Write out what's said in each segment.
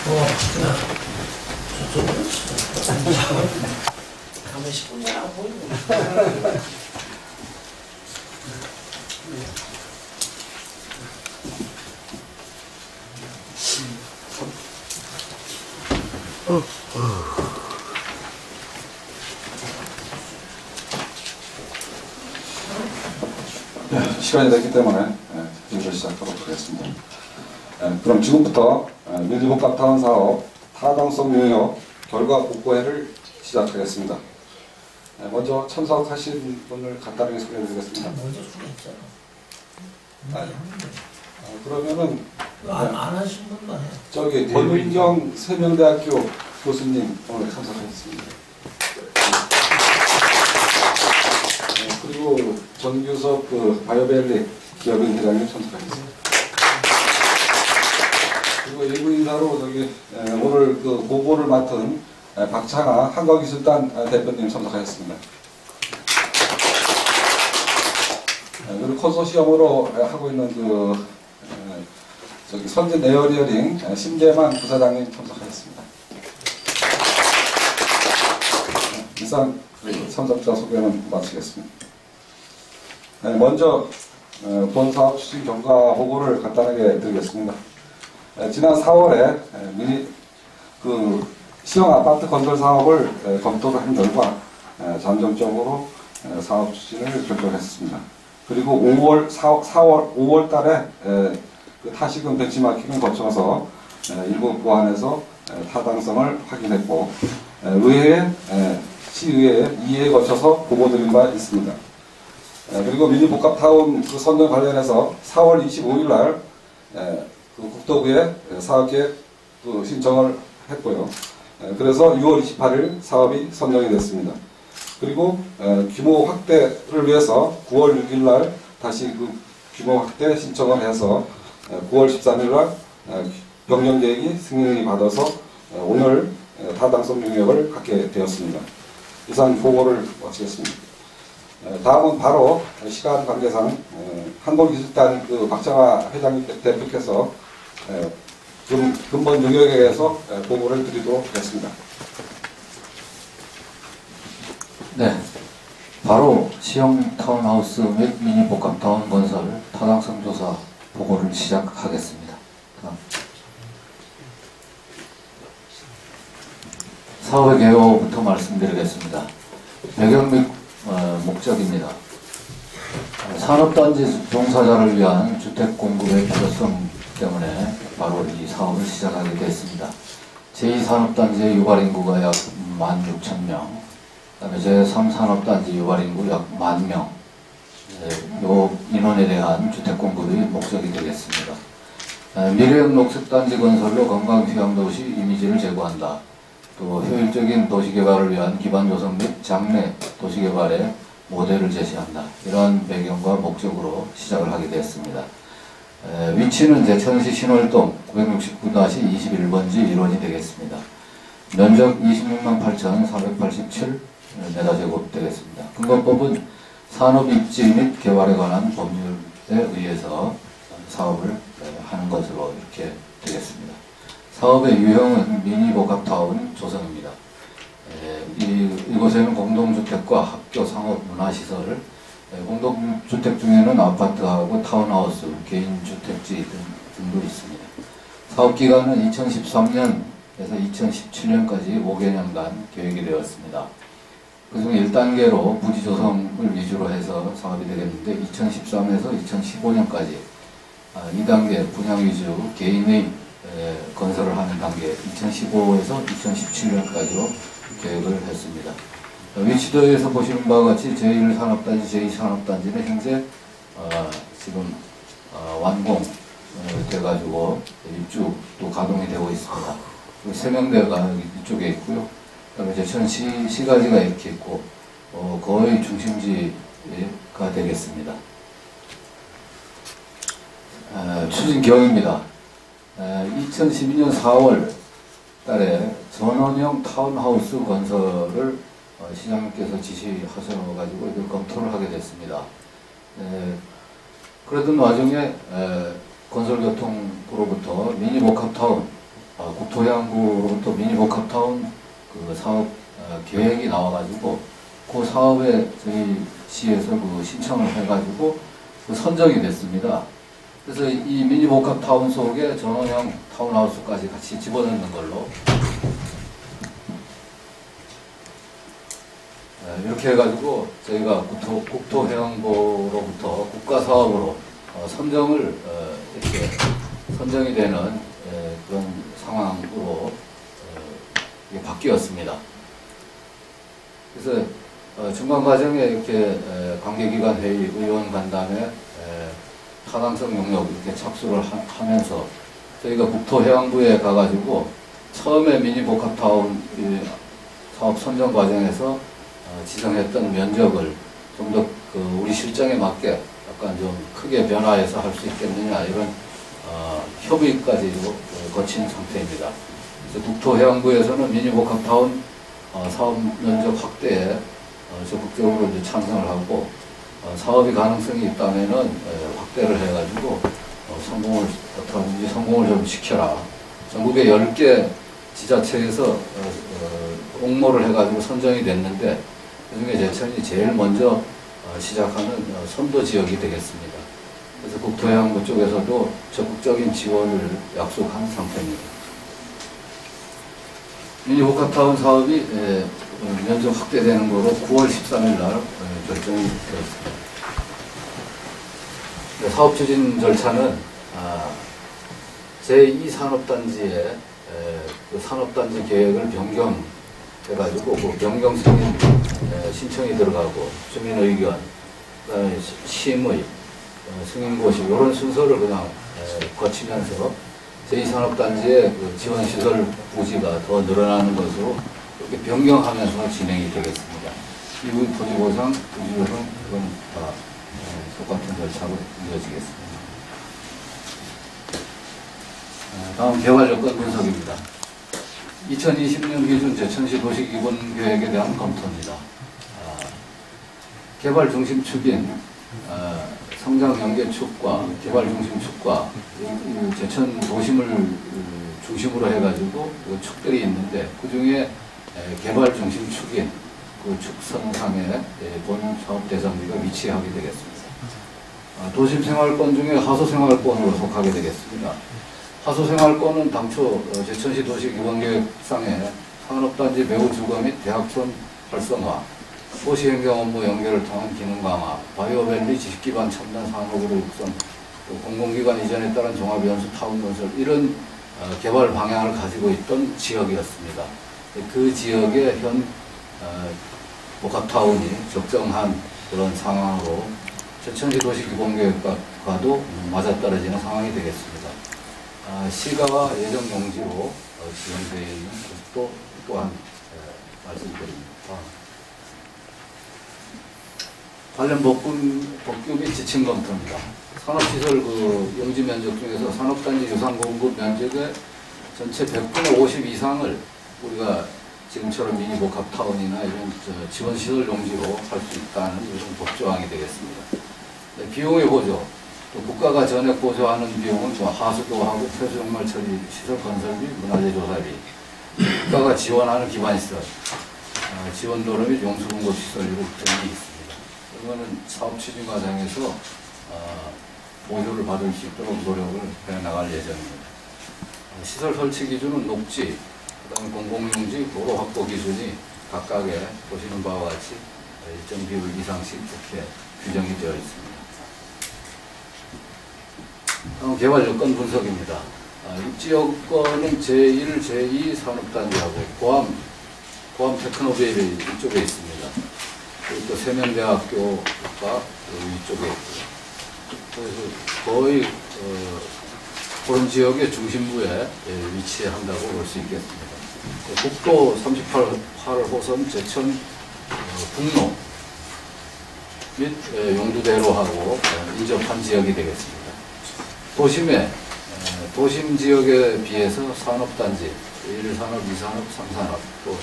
그냥 저쪽으로 가면 10분 잘 안 보이고. 네, 시간이 됐기 때문에 질의를 시작하도록 하겠습니다. 그럼 지금부터 밀리복합타운 사업 타당성 용역 결과 보고회를 시작하겠습니다. 먼저 참석하신 분을 간단하게 소개해드리겠습니다. 먼저 소개했잖아. 그러면은 안 하신 분만 해. 저기 권은경 세명대학교 교수님 오늘 참석하셨습니다. 그리고 전규석 바이오밸리 기업인 회장님 참석하셨습니다. 그리고 일부 인사로 저기 오늘 보고를 맡은 박창아 한국기술단 대표님 참석하셨습니다. 그리고 컨소시엄으로 하고 있는 저기 선진 에어리어링 심재만 부사장님 참석하셨습니다. 이상 참석자 소개는 마치겠습니다. 먼저 본 사업 추진 경과 보고를 간단하게 드리겠습니다. 지난 4월에 시형 아파트 건설 사업을 검토를 한 결과 잠정적으로 사업 추진을 결정했습니다. 그리고 5월 달에 타시금 벤치마킹을 거쳐서 일부 보완해서 타당성을 확인했고 시의회에 2회에 거쳐서 보고드린 바 있습니다. 그리고 밀리복합타운 선정 관련해서 4월 25일 날 국토부에 사업계획 신청을 했고요. 그래서 6월 28일 사업이 선정이 됐습니다. 그리고 규모 확대를 위해서 9월 6일 날 다시 규모 확대 신청을 해서 9월 13일 날 변경계획이 승인이 받아서 오늘 타당성 용역을 갖게 되었습니다. 이상 보고를 마치겠습니다. 다음은 바로 시간 관계상 한국기술단 박창아 회장님 대표께서 근본 용역에 대해서 보고를 드리도록 하겠습니다. 네, 바로 시형 타운하우스 및 미니 복합타운 건설 타당성 조사 보고를 시작하겠습니다. 사업의 개요부터 말씀드리겠습니다. 배경 및 목적입니다. 산업단지 종사자를 위한 주택 공급의 필요성 때문에 바로 이 사업을 시작하게 됐습니다. 제2산업단지의 유발인구가 약 16,000명, 그다음에 제3산업단지 유발인구 약 10,000명, 이 인원에 대한 주택 공급이 목적이 되겠습니다. 미래형 녹색단지 건설로 건강휴양도시 이미지를 제고한다. 또 효율적인 도시개발을 위한 기반 조성 및 장래 도시개발의 모델을 제시한다. 이러한 배경과 목적으로 시작을 하게 되었습니다. 위치는 제천시 신월동 969-21번지 1원이 되겠습니다. 면적 26만 8,487 메다제곱 되겠습니다. 근거법은 산업입지 및 개발에 관한 법률에 의해서 사업을 하는 것으로 이렇게 되겠습니다. 사업의 유형은 미니복합타운 조성입니다. 이곳에는 공동주택과 학교, 상업, 문화시설, 공동주택 중에는 아파트하고 타운하우스, 개인주택지 등도 있습니다. 사업기간은 2013년에서 2017년까지 5개년간 계획이 되었습니다. 그중 1단계로 부지 조성을 위주로 해서 사업이 되겠는데 2013에서 2015년까지 2단계 분양 위주 개인의 건설을 하는 단계 2015에서 2017년까지로 계획을 했습니다. 위치도에서 보시는 바와 같이 제1산업단지, 제2산업단지는 현재 지금 완공 돼가지고 입주도 가동이 되고 있습니다. 세명대가 이쪽에 있고요. 그다음에 제천시 시가지가 이렇게 있고 거의 중심지가 되겠습니다. 추진경입니다. 2012년 4월 달에 전원형 타운하우스 건설을 시장님께서 지시하셔가지고 이걸 검토를 하게 됐습니다. 그러던 와중에 건설교통부로부터 미니복합타운 국토해양부로부터 미니복합타운 그 사업 계획이 나와가지고 그 사업에 저희 시에서 그 신청을 해가지고 그 선정이 됐습니다. 그래서 이 미니복합타운 속에 전원형 타운하우스까지 같이 집어넣는 걸로 이렇게 해가지고 저희가 국토해양부로부터 국가사업으로 선정을 이렇게 선정이 되는 그런 상황으로 바뀌었습니다. 그래서 중간 과정에 이렇게 관계기관 회의, 의원 간담회, 타당성 용역 이렇게 착수를 하면서 저희가 국토해양부에 가가지고 처음에 미니복합타운 사업 선정 과정에서 지정했던 면적을 좀 더 우리 실정에 맞게 약간 좀 크게 변화해서 할 수 있겠느냐 이런 협의까지도 거친 상태입니다. 그래서 국토해양부에서는 미니복합타운 사업 면적 확대에 적극적으로 이제 찬성을 하고 사업이 가능성이 있다면은 확대를 해가지고 성공을 어떻게든지 성공을 좀 시켜라. 전국에 10개 지자체에서 공모를 해가지고 선정이 됐는데 그중에 제천이 제일 먼저 시작하는 선도 지역이 되겠습니다. 그래서 국토해양부 쪽에서도 적극적인 지원을 약속한 상태입니다. 미니복합타운 사업이 면적 확대되는 거로 9월 13일 날 결정이 되었습니다. 사업 추진 절차는 제2산업단지의 그 산업단지 계획을 변경해가지고 그 변경 승인 신청이 들어가고 주민 의견, 그다음에 심의, 승인고시 이런 순서를 그냥 거치면서 제2산업단지의 그 지원시설 부지가 더 늘어나는 것으로 이렇게 변경하면서 진행이 되겠습니다. 이후 토지보상, 부지조성 그건 다 똑같은 절차로 이어지겠습니다. 다음 개발 여건 분석입니다. 2020년 기준 제천시 도시기본계획에 대한 검토입니다. 개발 중심 축인 성장 연계축과 개발 중심 축과 제천 도심을 중심으로 해가지고 그 축들이 있는데 그 중에 개발 중심 축인 그 축선상에 본 사업 대상지가 위치하게 되겠습니다. 도심 생활권 중에 하소 생활권으로 속하게 되겠습니다. 하소 생활권은 당초 제천시 도시기본계획상에 산업단지 배후 주거 및 대학촌 활성화, 도시행정 업무 연결을 통한 기능 강화, 바이오밸리 지식기반 첨단 산업으로 육성, 공공기관 이전에 따른 종합연수 타운 건설 이런 개발 방향을 가지고 있던 지역이었습니다. 그 지역의 현 복합타운이 적정한 그런 상황으로 제천시 도시기본계획과도 맞아떨어지는 상황이 되겠습니다. 시가와 예정 용지로 지원되어 있는 것도 또한 말씀드립니다. 관련 법규 및 지침 검토입니다. 산업시설 그 용지 면적 중에서 산업단지 유상 공급 면적의 전체 100분의 50 이상을 우리가 지금처럼 미니복합타운이나 이런 지원시설 용지로 할 수 있다는 이런 법조항이 되겠습니다. 네, 비용의 보조, 또 국가가 전액 보조하는 비용은 또 하수도하고 폐수종말 처리, 시설 건설비, 문화재 조사비, 국가가 지원하는 기반시설, 지원도로 및 용수공급시설 이런 등이 있습니다. 이거는 사업 추진 과정에서 보조를 받을 수 있도록 노력을 해나갈 예정입니다. 시설 설치 기준은 녹지, 그다음에 공공용지, 도로 확보 기준이 각각에 보시는 바와 같이 일정 비율 이상씩 이렇게 규정이 되어 있습니다. 다음 개발 여건 분석입니다. 입지 여건은 제1, 제2 산업단지하고 고암 테크노베일이 이쪽에 있습니다. 그리고 또 세면대학교가 이쪽에 있고요. 그래서 거의 그런 지역의 중심부에 위치한다고 볼 수 있겠습니다. 국도 38호선 제천 북로 및 용두대로하고 인접한 지역이 되겠습니다. 도심 지역에 비해서 산업단지 1산업, 2산업, 3산업 또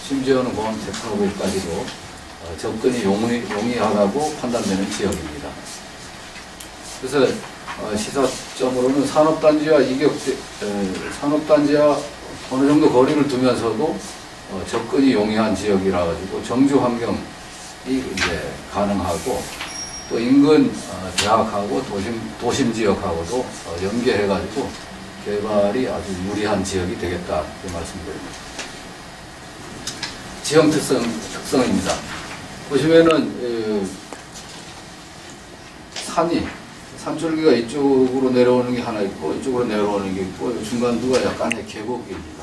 심지어는 공항 테크노빌까지도 접근이 용이하다고 판단되는 지역입니다. 그래서 시사점으로는 산업단지와 어느 정도 거리를 두면서도 접근이 용이한 지역이라 가지고 정주 환경이 이제 가능하고 또 인근 대학하고 도심 지역하고도 연계해 가지고 개발이 아주 유리한 지역이 되겠다 이렇게 말씀드립니다. 지형 특성입니다. 보시면은 산줄기가 이쪽으로 내려오는 게 하나 있고 이쪽으로 내려오는 게 있고 중간부가 약간의 계곡입니다.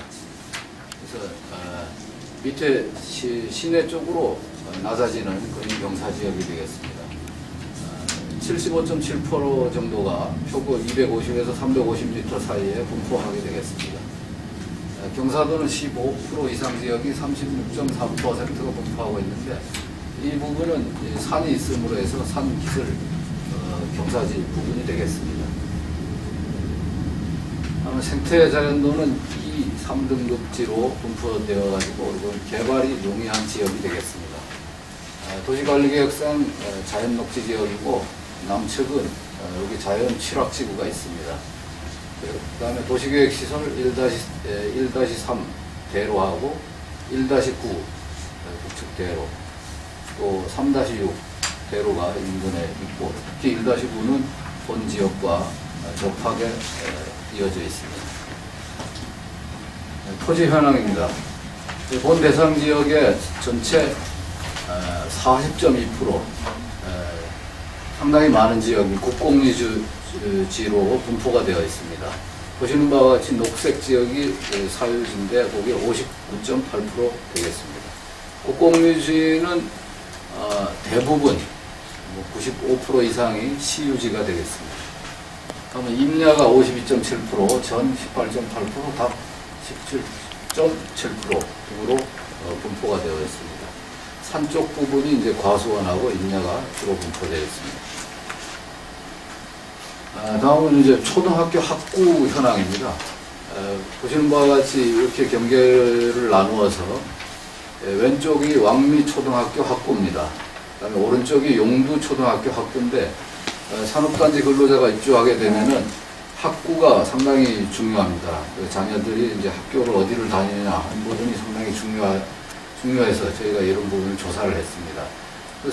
그래서 밑에 시내 쪽으로 낮아지는 그런 경사지역이 되겠습니다. 75.7% 정도가 표고 250에서 350m 사이에 분포하게 되겠습니다. 경사도는 15% 이상 지역이 36.4%가 분포하고 있는데 이 부분은 산이 있음으로 해서 산 기술 경사지 부분이 되겠습니다. 생태 자연도는 2, 3등급지로 분포되어 가지고 이건 개발이 용이한 지역이 되겠습니다. 도시관리계획상 자연녹지 지역이고 남측은 여기 자연 취락지구가 있습니다. 그 다음에 도시계획시설 1-3 대로하고 1-9 북측 대로 또 3-6 대로가 인근에 있고 특히 1-9는 본 지역과 접하게 이어져 있습니다. 토지 현황입니다. 본 대상 지역의 전체 40.2% 상당히 많은 지역이 국공유지로 분포가 되어 있습니다. 보시는 바와 같이 녹색 지역이 사유지인데 거기에 59.8% 되겠습니다. 국공유지는 대부분 95% 이상이 시유지가 되겠습니다. 그러면 임야가 52.7%, 전 18.8%, 답 17.7% 등으로 분포가 되어 있습니다. 산 쪽 부분이 이제 과수원하고 임야가 주로 분포되어 있습니다. 다음은 이제 초등학교 학구 현황입니다. 보시는 바와 같이 이렇게 경계를 나누어서 왼쪽이 왕미초등학교 학구입니다. 그다음에 오른쪽이 용두초등학교 학구인데 산업단지 근로자가 입주하게 되면은 학구가 상당히 중요합니다. 자녀들이 이제 학교를 어디를 다니느냐 하는 부분이 상당히 중요해서 저희가 이런 부분을 조사를 했습니다.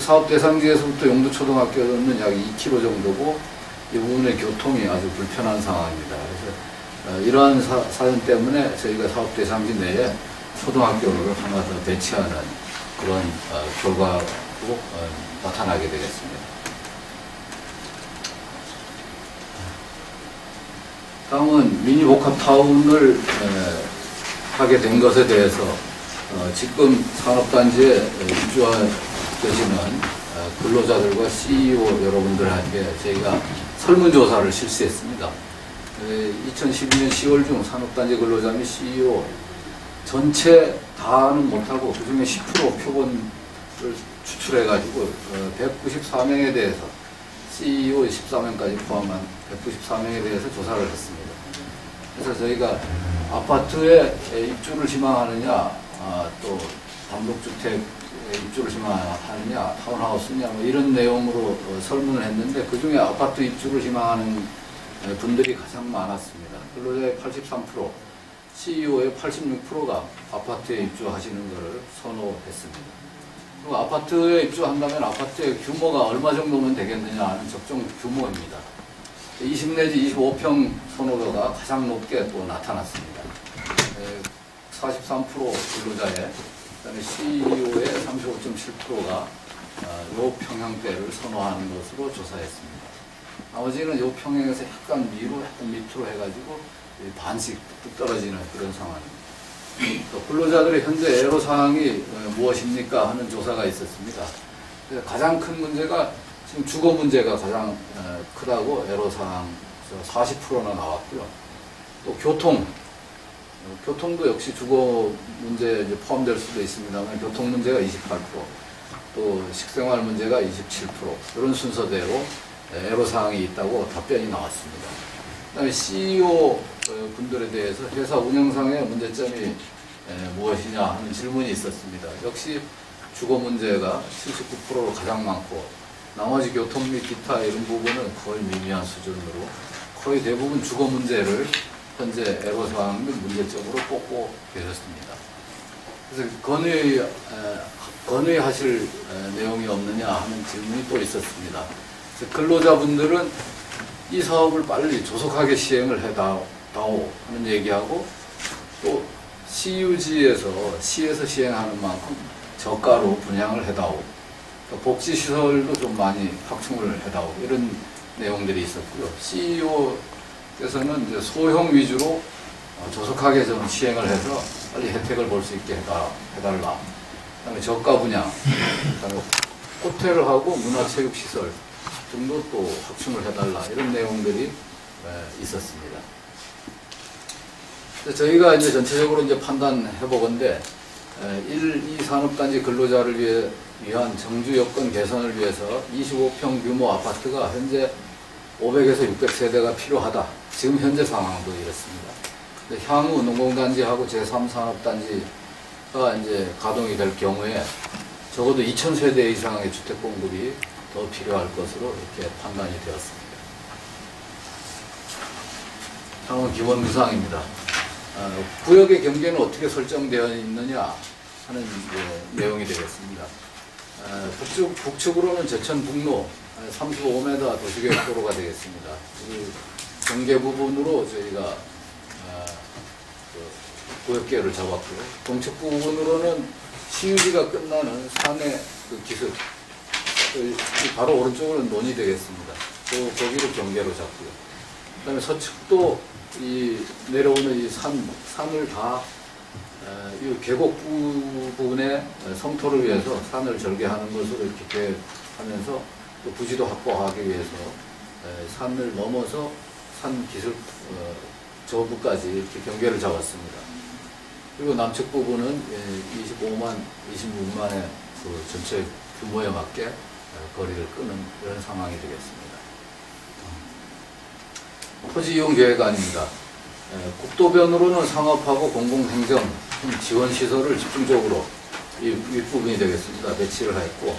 사업 대상지에서부터 용두초등학교는 약 2km 정도고 이 부분의 교통이 아주 불편한 상황입니다. 그래서 이러한 사연 때문에 저희가 사업 대상지 내에 초등학교를 하나 더 배치하는 그런 결과로 나타나게 되겠습니다. 다음은 미니복합타운을 하게 된 것에 대해서 지금 산업단지에 입주하시는 근로자들과 CEO 여러분들에게 저희가 설문조사를 실시했습니다. 2012년 10월 중 산업단지 근로자 및 CEO 전체 다는 못하고 그중에 10% 표본을 추출해가지고 194명에 대해서 CEO 14명까지 포함한 194명에 대해서 조사를 했습니다. 그래서 저희가 아파트에 입주를 희망하느냐, 또 단독주택에 입주를 희망하느냐, 타운하우스냐, 뭐 이런 내용으로 설문을 했는데 그 중에 아파트 입주를 희망하는 분들이 가장 많았습니다. 근로자의 83%, CEO의 86%가 아파트에 입주하시는 것을 선호했습니다. 그리고 아파트에 입주한다면 아파트의 규모가 얼마 정도면 되겠느냐 하는 적정 규모입니다. 20 내지 25평 선호도가 가장 높게 또 나타났습니다. 43% 근로자의, 그다음에 CEO의 35.7%가 요 평형대를 선호하는 것으로 조사했습니다. 나머지는 요 평형에서 약간 위로, 약간 밑으로 해가지고 반씩 뚝 떨어지는 그런 상황입니다. 근로자들의 현재 애로사항이 무엇입니까 하는 조사가 있었습니다. 가장 큰 문제가 지금 주거 문제가 가장 크다고 애로사항 40%나 나왔고요. 또 교통도 역시 주거 문제에 이제 포함될 수도 있습니다만 교통 문제가 28%, 또 식생활 문제가 27%, 이런 순서대로 애로사항이 있다고 답변이 나왔습니다. 그다음에 CEO 분들에 대해서 회사 운영상의 문제점이 무엇이냐 하는 질문이 있었습니다. 역시 주거 문제가 79%로 가장 많고 나머지 교통 및 기타 이런 부분은 거의 미미한 수준으로 거의 대부분 주거 문제를 현재 애로사항 및 문제점으로 꼽고 계셨습니다. 그래서 건의하실 내용이 없느냐 하는 질문이 또 있었습니다. 그래서 근로자분들은 이 사업을 빨리 조속하게 시행을 해다오 하는 얘기하고, 또 CUG에서 시에서 시행하는 만큼 저가로 분양을 해다오, 또 복지시설도 좀 많이 확충을 해다오, 이런 내용들이 있었고요. CEO에서는 이제 소형 위주로 조속하게 좀 시행을 해서 빨리 혜택을 볼 수 있게 해달라. 그다음에 저가 분양, 그다음에 호텔하고 문화체육시설 등도 또 확충을 해달라, 이런 내용들이 있었습니다. 저희가 이제 전체적으로 이제 판단해 보건데, 1, 2 산업단지 근로자를 위한 정주 여건 개선을 위해서 25평 규모 아파트가 현재 500에서 600세대가 필요하다. 지금 현재 상황도 이렇습니다. 근데 향후 농공단지하고 제3산업단지가 이제 가동이 될 경우에 적어도 2000세대 이상의 주택 공급이 더 필요할 것으로 이렇게 판단이 되었습니다. 다음은 기본 구상입니다. 구역의 경계는 어떻게 설정되어 있느냐 하는 내용이 되겠습니다. 북측으로는 제천북로 35m 도시계획도로가 되겠습니다. 이 경계 부분으로 저희가 구역계를 잡았고요. 동측 부분으로는 CUG가 끝나는 산의 기슭, 바로 오른쪽으로는 논이 되겠습니다. 거기를 경계로 잡고요. 그 다음에 서측도 내려오는 이 산을 다 이 계곡 부분에 성토를 위해서 산을 절개하는 것으로 이렇게 계획하면서 또 부지도 확보하기 위해서 산을 넘어서 산 기슭 저부까지 이렇게 경계를 잡았습니다. 그리고 남측 부분은 26만의 그 전체 규모에 맞게 거리를 끄는 이런 상황이 되겠습니다. 토지 이용 계획안입니다. 국도변으로는 상업하고 공공행정 지원시설을 집중적으로 이 윗부분이 되겠습니다. 배치를 했고,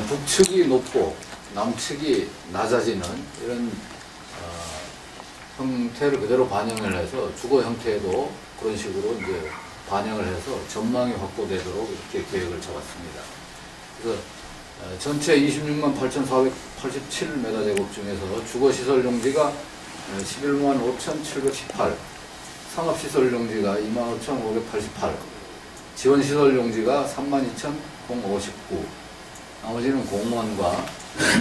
북측이 높고 남측이 낮아지는 이런 형태를 그대로 반영을 해서 주거 형태도 그런 식으로 이제 반영을 해서 전망이 확보되도록 이렇게 계획을 잡았습니다. 그래서 전체 26만 8,487m² 중에서 주거시설 용지가 11만 5,718, 상업시설 용지가 25,588, 지원시설 용지가 32,059, 나머지는 공무원과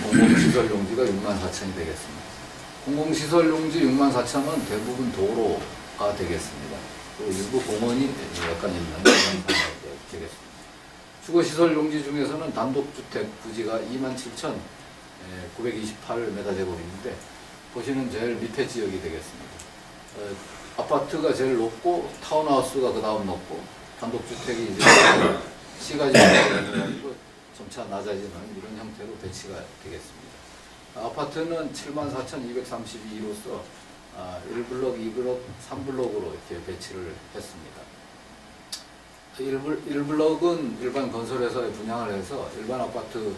공공시설 용지가 64,000이 되겠습니다. 공공시설 용지 64,000은 대부분 도로가 되겠습니다. 그리고 일부 공원이 약간 있는 그런 상황이 되겠습니다. 주거시설 용지 중에서는 단독주택 부지가 27,928m²인데, 보시는 제일 밑에 지역이 되겠습니다. 아파트가 제일 높고 타운하우스가 그 다음 높고 단독주택이 이제 C가 지어가지고 점차 낮아지는 이런 형태로 배치가 되겠습니다. 아파트는 74,232로서 1블럭, 2블럭, 3블럭으로 이렇게 배치를 했습니다. 1블럭은 일반 건설회사에 분양을 해서 일반 아파트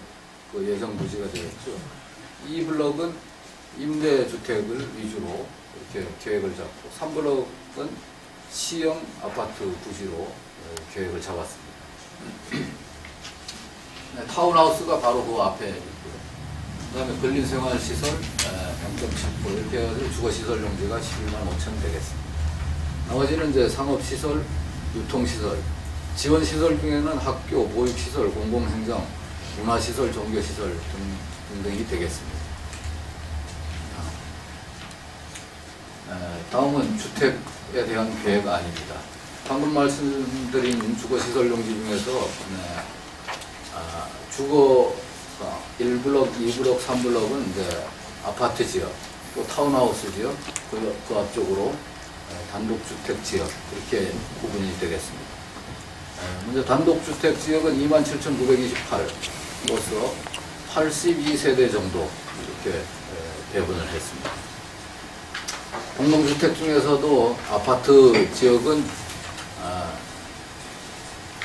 그 예정 부지가 되겠죠. 2블럭은 임대주택을 위주로 이렇게 계획을 잡고, 3블럭은 시형 아파트 부지로 계획을 잡았습니다. 타운하우스가 바로 그 앞에 있고요. 그 다음에 근린생활시설 0.7% 이렇게 해가지고 주거시설 용지가 11만 5천 되겠습니다. 나머지는 이제 상업시설, 유통시설, 지원시설 중에는 학교, 보육시설, 공공행정, 문화시설, 종교시설 등등이 되겠습니다. 다음은 주택에 대한 계획안입니다. 방금 말씀드린 주거시설 용지 중에서 주거 1블럭, 2블럭, 3블럭은 이제 아파트 지역, 또 타운하우스 지역, 그 앞쪽으로 단독주택 지역, 이렇게 구분이 되겠습니다. 먼저 단독주택 지역은 27,928로서 82세대 정도 이렇게 배분을 했습니다. 공동주택 중에서도 아파트 지역은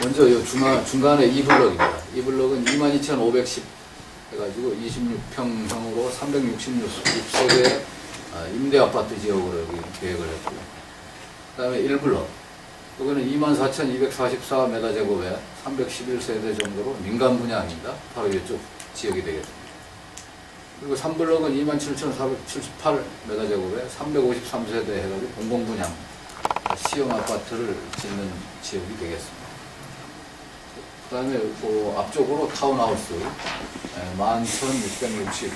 먼저 이 중간에 2블럭입니다. 2블럭은 22,510 해가지고 26평형으로 366세대의 임대 아파트 지역으로 여기 계획을 했고요. 그 다음에 1블럭. 여기는 24,244m 제곱에 311세대 정도로 민간 분양입니다. 바로 이쪽 지역이 되겠습니다. 그리고 3블럭은 27,478m 제곱에 353세대 해가지고 공공분양 시형 아파트를 짓는 지역이 되겠습니다. 그 다음에 앞쪽으로 타운하우스 11,660m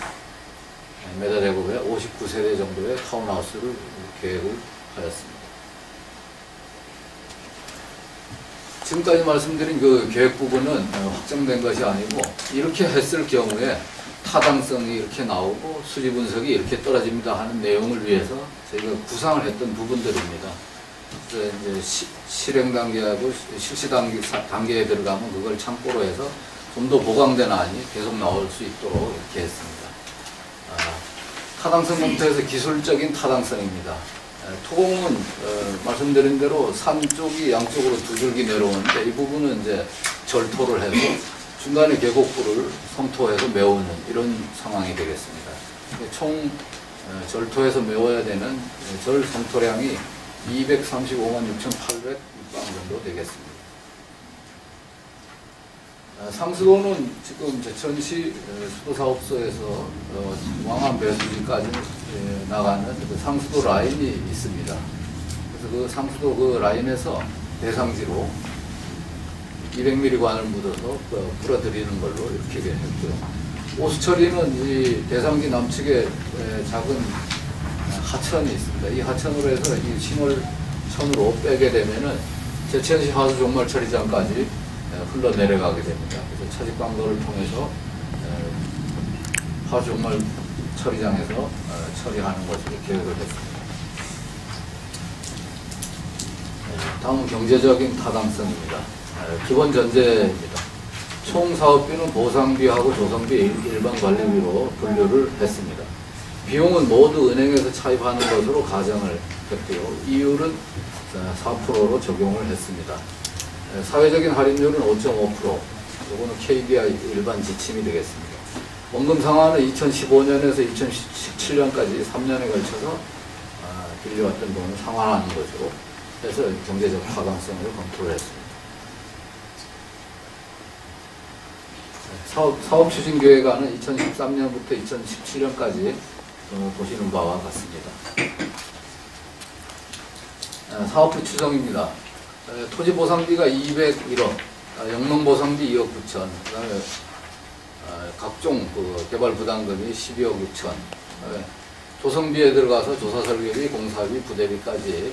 제곱에 59세대 정도의 타운하우스를 계획을 하였습니다. 지금까지 말씀드린 그 계획 부분은 확정된 것이 아니고 이렇게 했을 경우에 타당성이 이렇게 나오고 수지 분석이 이렇게 떨어집니다 하는 내용을 위해서 저희가 구상을 했던 부분들입니다. 그래서 이제 실행 단계하고 실시 단계에 들어가면 그걸 참고로 해서 좀 더 보강된 안이 계속 나올 수 있도록 이렇게 했습니다. 타당성 검토에서 기술적인 타당성입니다. 토공은 말씀드린 대로 산 쪽이 양쪽으로 두 줄기 내려오는데 이 부분은 이제 절토를 해서 중간에 계곡부를 성토해서 메우는 이런 상황이 되겠습니다. 총 절토해서 메워야 되는 절 성토량이 235만 6,800입방 정도 되겠습니다. 상수도는 지금 제천시 수도사업소에서 왕안 배수지까지 나가는 그 상수도 라인이 있습니다. 그래서 그 상수도 그 라인에서 대상지로 200mm 관을 묻어서 풀어드리는 걸로 이렇게 했고요. 오수처리는 이 대상지 남측에 작은 하천이 있습니다. 이 하천으로 해서 이 신월천으로 빼게 되면은 제천시 하수 종말 처리장까지 흘러 내려가게 됩니다. 그래서 차직 방도를 통해서 하수 종말 처리장에서 처리하는 것으로 계획을 했습니다. 다음은 경제적인 타당성입니다. 기본 전제입니다. 총 사업비는 보상비하고 조성비 일반 관리비로 분류를 했습니다. 비용은 모두 은행에서 차입하는 것으로 가정을 했고요. 이율은 4%로 적용을 했습니다. 사회적인 할인율은 5.5%. 이거는 KBI 일반 지침이 되겠습니다. 원금 상환은 2015년에서 2017년까지 3년에 걸쳐서 빌려왔던 돈을 상환하는 것으로 해서 경제적 타당성을 검토를 했습니다. 사업 추진 계획안은 2013년부터 2017년까지 보시는 바와 같습니다. 사업비 추정입니다. 토지 보상비가 201억, 영농 보상비 2억 9천, 그다음에 각종 개발 부담금이 12억 6천, 조성비에 들어가서 조사 설계비, 공사비, 부대비까지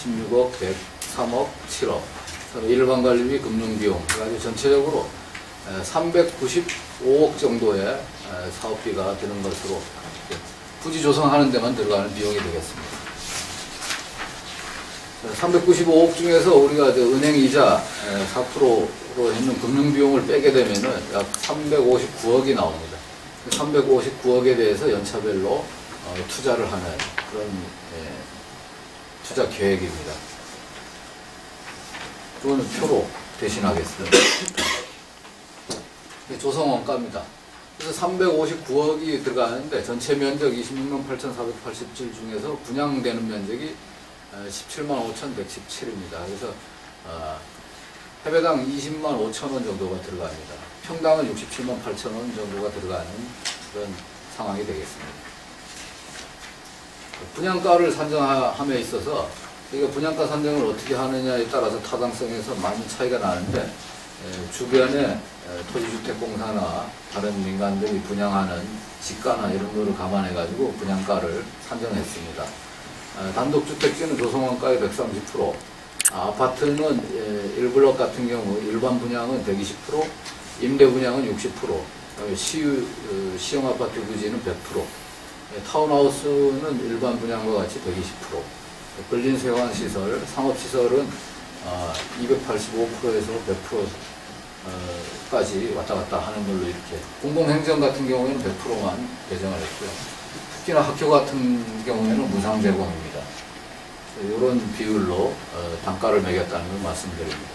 16억 103억 7억, 일반 관리비, 금융비용, 그래가지고 전체적으로 395억 정도의 사업비가 드는 것으로 부지 조성하는 데만 들어가는 비용이 되겠습니다. 395억 중에서 우리가 은행 이자 4%로 있는 금융비용을 빼게 되면은 약 359억이 나옵니다. 359억에 대해서 연차별로 투자를 하는 그런 투자 계획입니다. 이거는 표로 대신하겠습니다. 조성 원가입니다. 그래서 359억이 들어가는데 전체 면적 26만 8,487 중에서 분양되는 면적이 17만 5,117입니다. 그래서 해배당 20만 5천 원 정도가 들어갑니다. 평당은 67만 8천 원 정도가 들어가는 그런 상황이 되겠습니다. 분양가를 산정함에 있어서 이게 분양가 산정을 어떻게 하느냐에 따라서 타당성에서 많이 차이가 나는데 주변에 토지주택공사나 다른 민간들이 분양하는 지가나 이런 거를 감안해 가지고 분양가를 산정했습니다. 단독주택지는 조성원가의 130%, 아파트는 1블럭 같은 경우 일반 분양은 120%, 임대 분양은 60%, 시형 아파트 부지는 100%, 타운하우스는 일반 분양과 같이 120%, 근린생활시설, 상업시설은 285%에서 100%까지 왔다 갔다 하는 걸로 이렇게, 공공행정 같은 경우에는 100%만 배정을 했고요. 특히나 학교 같은 경우에는 무상 제공입니다. 이런 비율로 단가를 매겼다는 걸 말씀드립니다.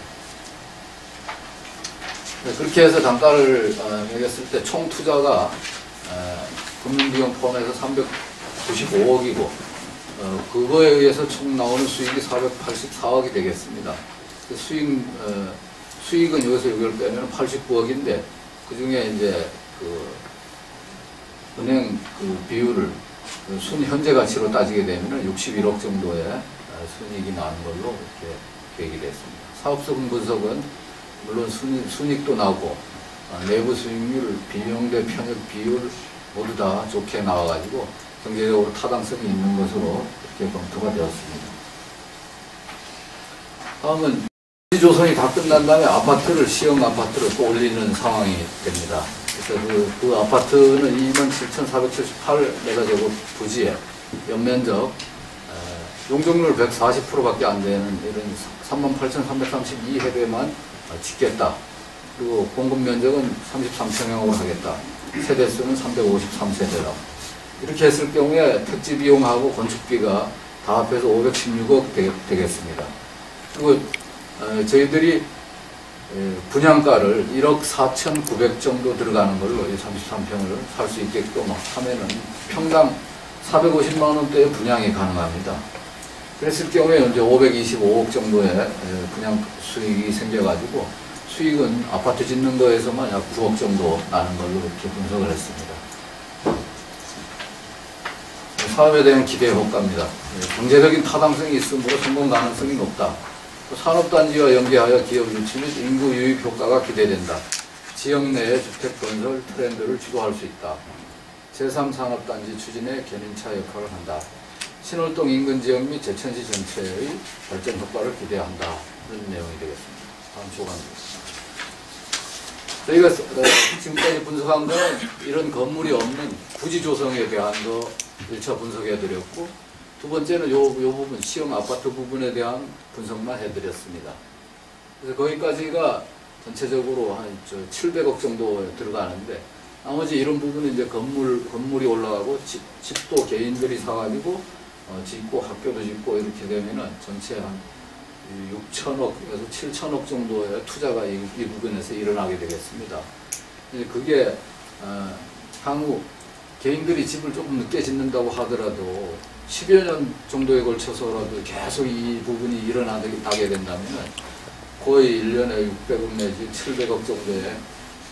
그렇게 해서 단가를 매겼을 때 총 투자가 금융비용 포함해서 95억이고 그거에 의해서 총 나오는 수익이 484억이 되겠습니다. 그 수익은 여기서 이걸 빼면 89억인데 그 중에 이제 그 은행 그 비율을 현재 가치로 따지게 되면 61억 정도의 순이익이 나는 걸로 이렇게 계획이 됐습니다. 사업성 분석은 물론 순이익도 나오고 내부 수익률, 비용 대 편입 비율 모두 다 좋게 나와가지고 경제적으로 타당성이 있는 것으로 이렇게 검토가 되었습니다. 다음은 조성이 다 끝난 다음에 아파트를 시형 아파트를 또 올리는 상황이 됩니다. 그래서 그 아파트는 27,478m² 부지에 연면적 용적률 140%밖에 안 되는 이런 38,332세대만 짓겠다. 그리고 공급 면적은 33평형으로 하겠다. 세대수는 353세대다. 이렇게 했을 경우에 택지 비용하고 건축비가 다 합해서 516억 되겠습니다. 그리고 저희들이 분양가를 1억 4,900 정도 들어가는 걸로 33평을 살 수 있게끔 하면은 평당 450만 원대의 분양이 가능합니다. 그랬을 경우에 이제 525억 정도의 분양 수익이 생겨가지고 수익은 아파트 짓는 거에서만 약 9억 정도 나는 걸로 이렇게 분석을 했습니다. 사업에 대한 기대 효과입니다. 경제적인 타당성이 있으므로 성공 가능성이 높다. 산업단지와 연계하여 기업 유치 및 인구 유입 효과가 기대된다. 지역 내의 주택 건설 트렌드를 주도할 수 있다. 제3산업단지 추진에 견인차 역할을 한다. 신월동 인근 지역 및 제천시 전체의 발전 효과를 기대한다. 이런 내용이 되겠습니다. 다음 조간입니다. 저희가 지금까지 분석한 거는 이런 건물이 없는 부지 조성에 대한 거 1차 분석해드렸고, 두 번째는 요 부분, 시형 아파트 부분에 대한 분석만 해드렸습니다. 그래서 거기까지가 전체적으로 한 700억 정도 들어가는데, 나머지 이런 부분은 이제 건물이 올라가고, 집도 개인들이 사가지고, 짓고, 학교도 짓고, 이렇게 되면은 전체 한 6천억에서 7천억 정도의 투자가 이 부분에서 일어나게 되겠습니다. 그게, 향후 개인들이 집을 조금 늦게 짓는다고 하더라도 10여 년 정도에 걸쳐서라도 계속 이 부분이 일어나게 된다면 거의 1년에 600억 내지 700억 정도의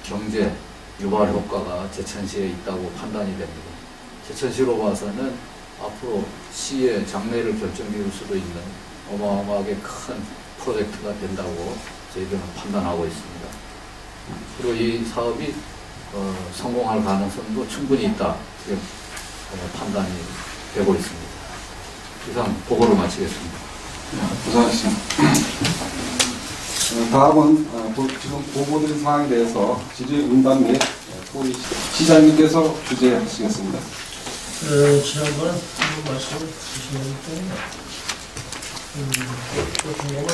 경제 유발 효과가 제천시에 있다고 판단이 됩니다. 제천시로 봐서는 앞으로 시의 장래를 결정지을 수도 있는 어마어마하게 큰 프로젝트가 된다고 저희들은 판단하고 있습니다. 그리고 이 사업이 성공할 가능성도 충분히 있다. 이렇게 판단이 되고 있습니다. 이상 보고를 마치겠습니다. 고생하셨습니다. 다음은 지금 보고드린 사항에 대해서 질의응답 및 우리 시장님께서 주재하시겠습니다. 지난번에 말씀을 주시는데 또 중요한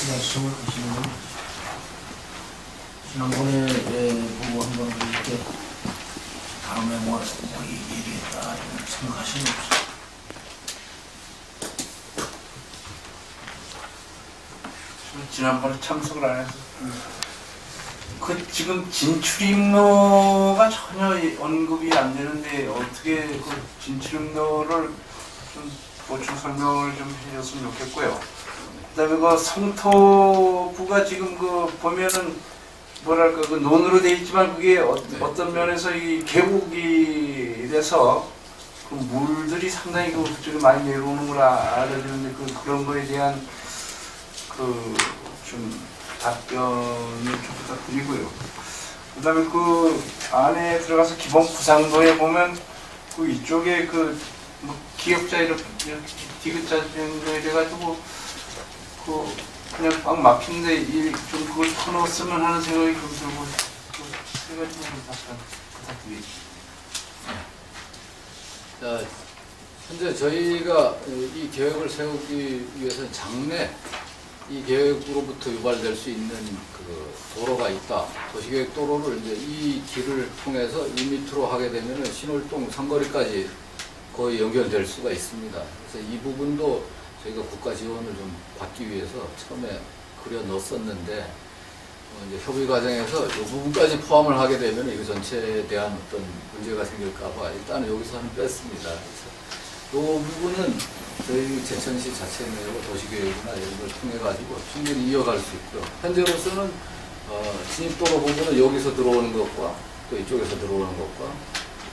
말씀을 하시는 건 지난번에 보고 한번 이렇게 다음에 뭐 얘기했다 생각하시는 거 없어요? 지난번에 참석을 안 해서 지금 진출입로가 전혀 언급이 안 되는데 어떻게 그 진출입로를 좀 보충 설명을 좀 해줬으면 좋겠고요. 그다음에 그 성토부가 지금 그 보면은 뭐랄까 그 논으로 돼 있지만 그게 어떤 면에서 이 계곡이 돼서 그 물들이 상당히 그쪽에 많이 내려오는 걸 알아주는데 그런 거에 대한 좀 답변을 좀 부탁드리고요. 그 다음에 그 안에 들어가서 기본 구상도에 보면 그 이쪽에 뭐 기역자 이렇게 디귿자 이래가지고 그냥 꽉 막힌데 좀 그걸 터넣었으면 하는 생각이 좀 들고 세 가지만 부탁드리겠습니다. 자, 현재 저희가 이 계획을 세우기 위해서 장래 이 계획으로부터 유발될 수 있는 그 도로가 있다. 도시계획 도로를 이제 이 길을 통해서 2m로 하게 되면 신월동 상거리까지 거의 연결될 수가 있습니다. 그래서 이 부분도 저희가 국가 지원을 좀 받기 위해서 처음에 그려 넣었었는데 이제 협의 과정에서 이 부분까지 포함을 하게 되면 이거 전체에 대한 어떤 문제가 생길까봐 일단은 여기서는 뺐습니다. 그래서 이 부분은 저희 제천시 자체 내고 도시계획이나 이런 걸 통해 가지고 충분히 이어갈 수 있고요. 현재로서는 진입도로 부분은 여기서 들어오는 것과 또 이쪽에서 들어오는 것과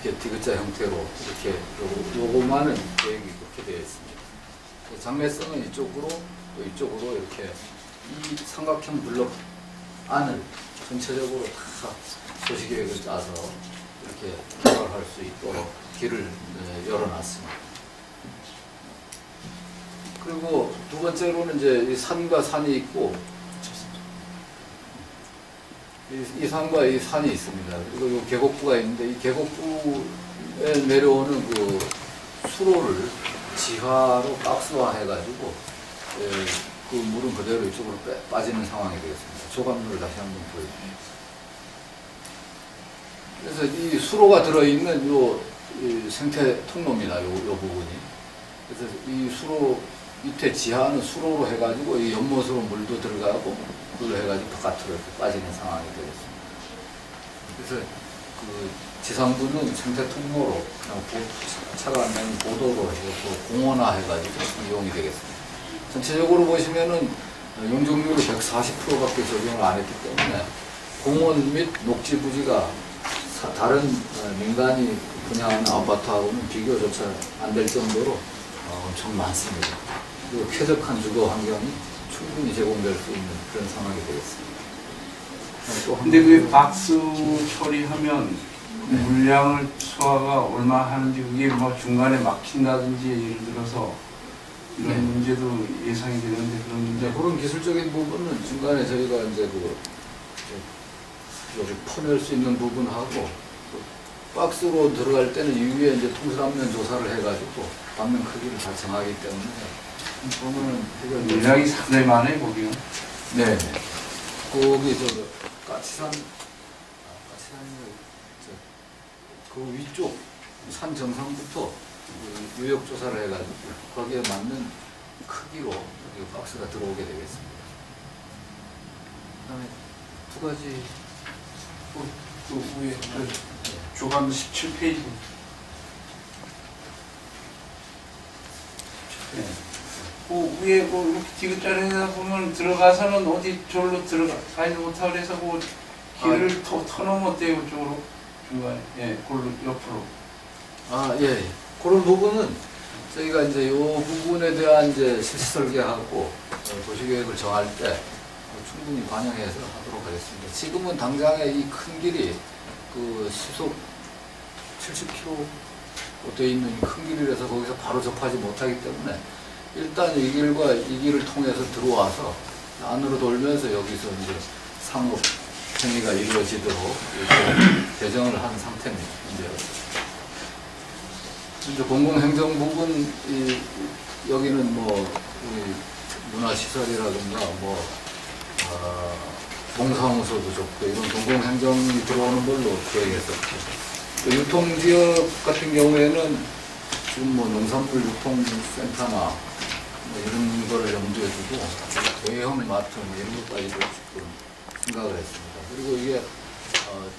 이렇게 디귿자 형태로 이렇게 요거만은 계획이 그렇게 되어 있습니다. 장래성은 이쪽으로 또 이쪽으로 이렇게 이 삼각형 블록 안을 전체적으로 다 도시계획을 짜서 이렇게 개발할 수 있도록 길을 열어놨습니다. 그리고 두 번째로는 이제 이 산과 산이 있고 이 산과 이 산이 있습니다. 그리고 이 계곡부가 있는데 이 계곡부에 내려오는 그 수로를 지하로 박스화해가지고 그 물은 그대로 이쪽으로 빠지는 상황이 되겠습니다. 조각물을 다시 한번 보여드립니다. 그래서 이 수로가 들어있는 이 생태 통로입니다. 요 부분이. 그래서 이 수로 밑에 지하는 수로로 해가지고 이 연못으로 물도 들어가고 그걸로 해가지고 바깥으로 이렇게 빠지는 상황이 되겠습니다. 그래서 그 지상부는 생태 통로로 그냥 차가 안 되는 보도로 해서 공원화 해가지고 이용이 되겠습니다. 전체적으로 보시면은 용적률이 140%밖에 적용을 안 했기 때문에 공원 및 녹지 부지가 다른 민간이 분양하는 아파트하고는 비교조차 안 될 정도로 엄청 많습니다. 그리고 쾌적한 주거 환경이 충분히 제공될 수 있는 그런 상황이 되겠습니다. 근데 그 박스 처리하면 물량을 소화가 얼마 하는지 그게 뭐 중간에 막힌다든지 예를 들어서 이런 문제도 예상이 되는데 그런 문제 그런 기술적인 부분은 중간에 저희가 이제 여기 퍼낼 수 있는 부분하고 박스로 들어갈 때는 이후에 이제 통솔압면 조사를 해가지고 담면 크기를 다 정하기 때문에 그거는 물량이 상당히 많아요 거기는. 네. 거기 까치산 그 위쪽 산 정상부터 유역 조사를 해가지고 거기에 맞는 크기로 박스가 들어오게 되겠습니다. 그다음에 두 가지 그 위에 조감 17페이지. 네. 그 위에 그 이렇게 디귿자리에다 보면 들어가서는 어디 저기로 가지 못하고 그래서 그 길을 터놓으면 어때요 그쪽으로 중간에 그걸로 옆으로. 예. 그런 부분은 저희가 이제 이 부분에 대한 이제 실시 설계하고 도시계획을 정할 때 충분히 반영해서 하도록 하겠습니다. 지금은 당장에 이 큰 길이 그 시속 70km 되어 있는 큰 길이라서 거기서 바로 접하지 못하기 때문에 일단 이 길과 이 길을 통해서 들어와서 안으로 돌면서 여기서 이제 상업 행위가 이루어지도록 이렇게 개정을 한 상태입니다. 이제 공공행정 부분 여기는 뭐 문화시설이라든가 동사무소도 좋고 이런 공공행정이 들어오는 걸로 계획했었고 유통지역 같은 경우에는 지금 뭐 농산물 유통센터나 뭐 이런 거를 염두에 두고 대형 마트 이런 것까지도 지금 생각을 했습니다. 그리고 이게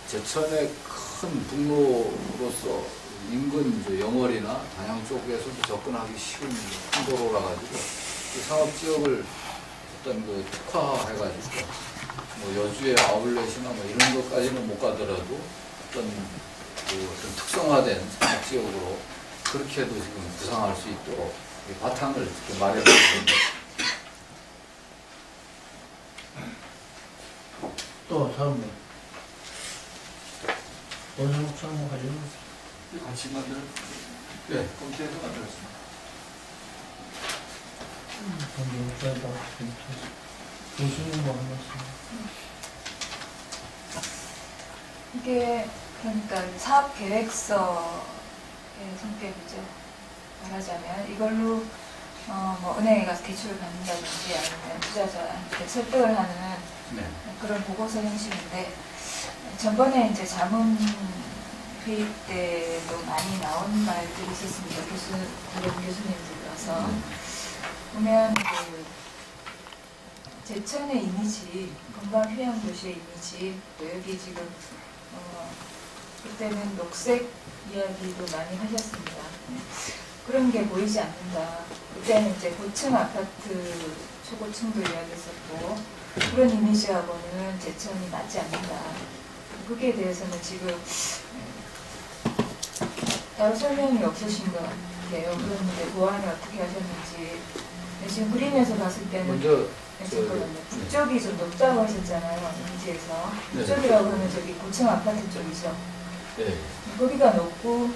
제천의 큰 북로로서 인근 이제 영월이나 단양 쪽에서도 접근하기 쉬운 항도로라 가지고 상업지역을 어떤 그 특화해가지고 뭐 여주의 아울렛이나 뭐 이런 것까지는 못 가더라도 어떤 특성화된 상업지역으로 그렇게도 지금 구상할 수 있도록 바탕을 마련하고 있습니다. 또 다음 분. 원상욱 상무 가지고 같이 만들어? 네, 검토해서 만들었습니다. 교수님 뭐 하셨어요? 이게 그러니까 사업 계획서의 성격이죠. 말하자면 이걸로 뭐 은행에 가서 대출을 받는다든지 아니면 투자자한테 설득을 하는 그런 보고서 형식인데 전번에 이제 자문 회의 때도 많이 나온 말들이 있었습니다. 다른 교수님들 와서 보면 제천의 이미지, 건강 휴양 도시의 이미지, 또 여기 지금 그때는 녹색 이야기도 많이 하셨습니다. 그런 게 보이지 않는다. 그때는 이제 고층 아파트, 초고층도 이야기했었고 그런 이미지하고는 제천이 맞지 않는다. 거기에 대해서는 지금 따로 설명이 없으신 것 같아요. 그런데 보완을 어떻게 하셨는지. 지금 그림에서 봤을 때는 먼저 잠깐만요. 북쪽이 좀 높다고 하셨잖아요. 이미지에서. 네. 북쪽이라고 하면 저기 고층 아파트 쪽이죠. 네. 거기가 높고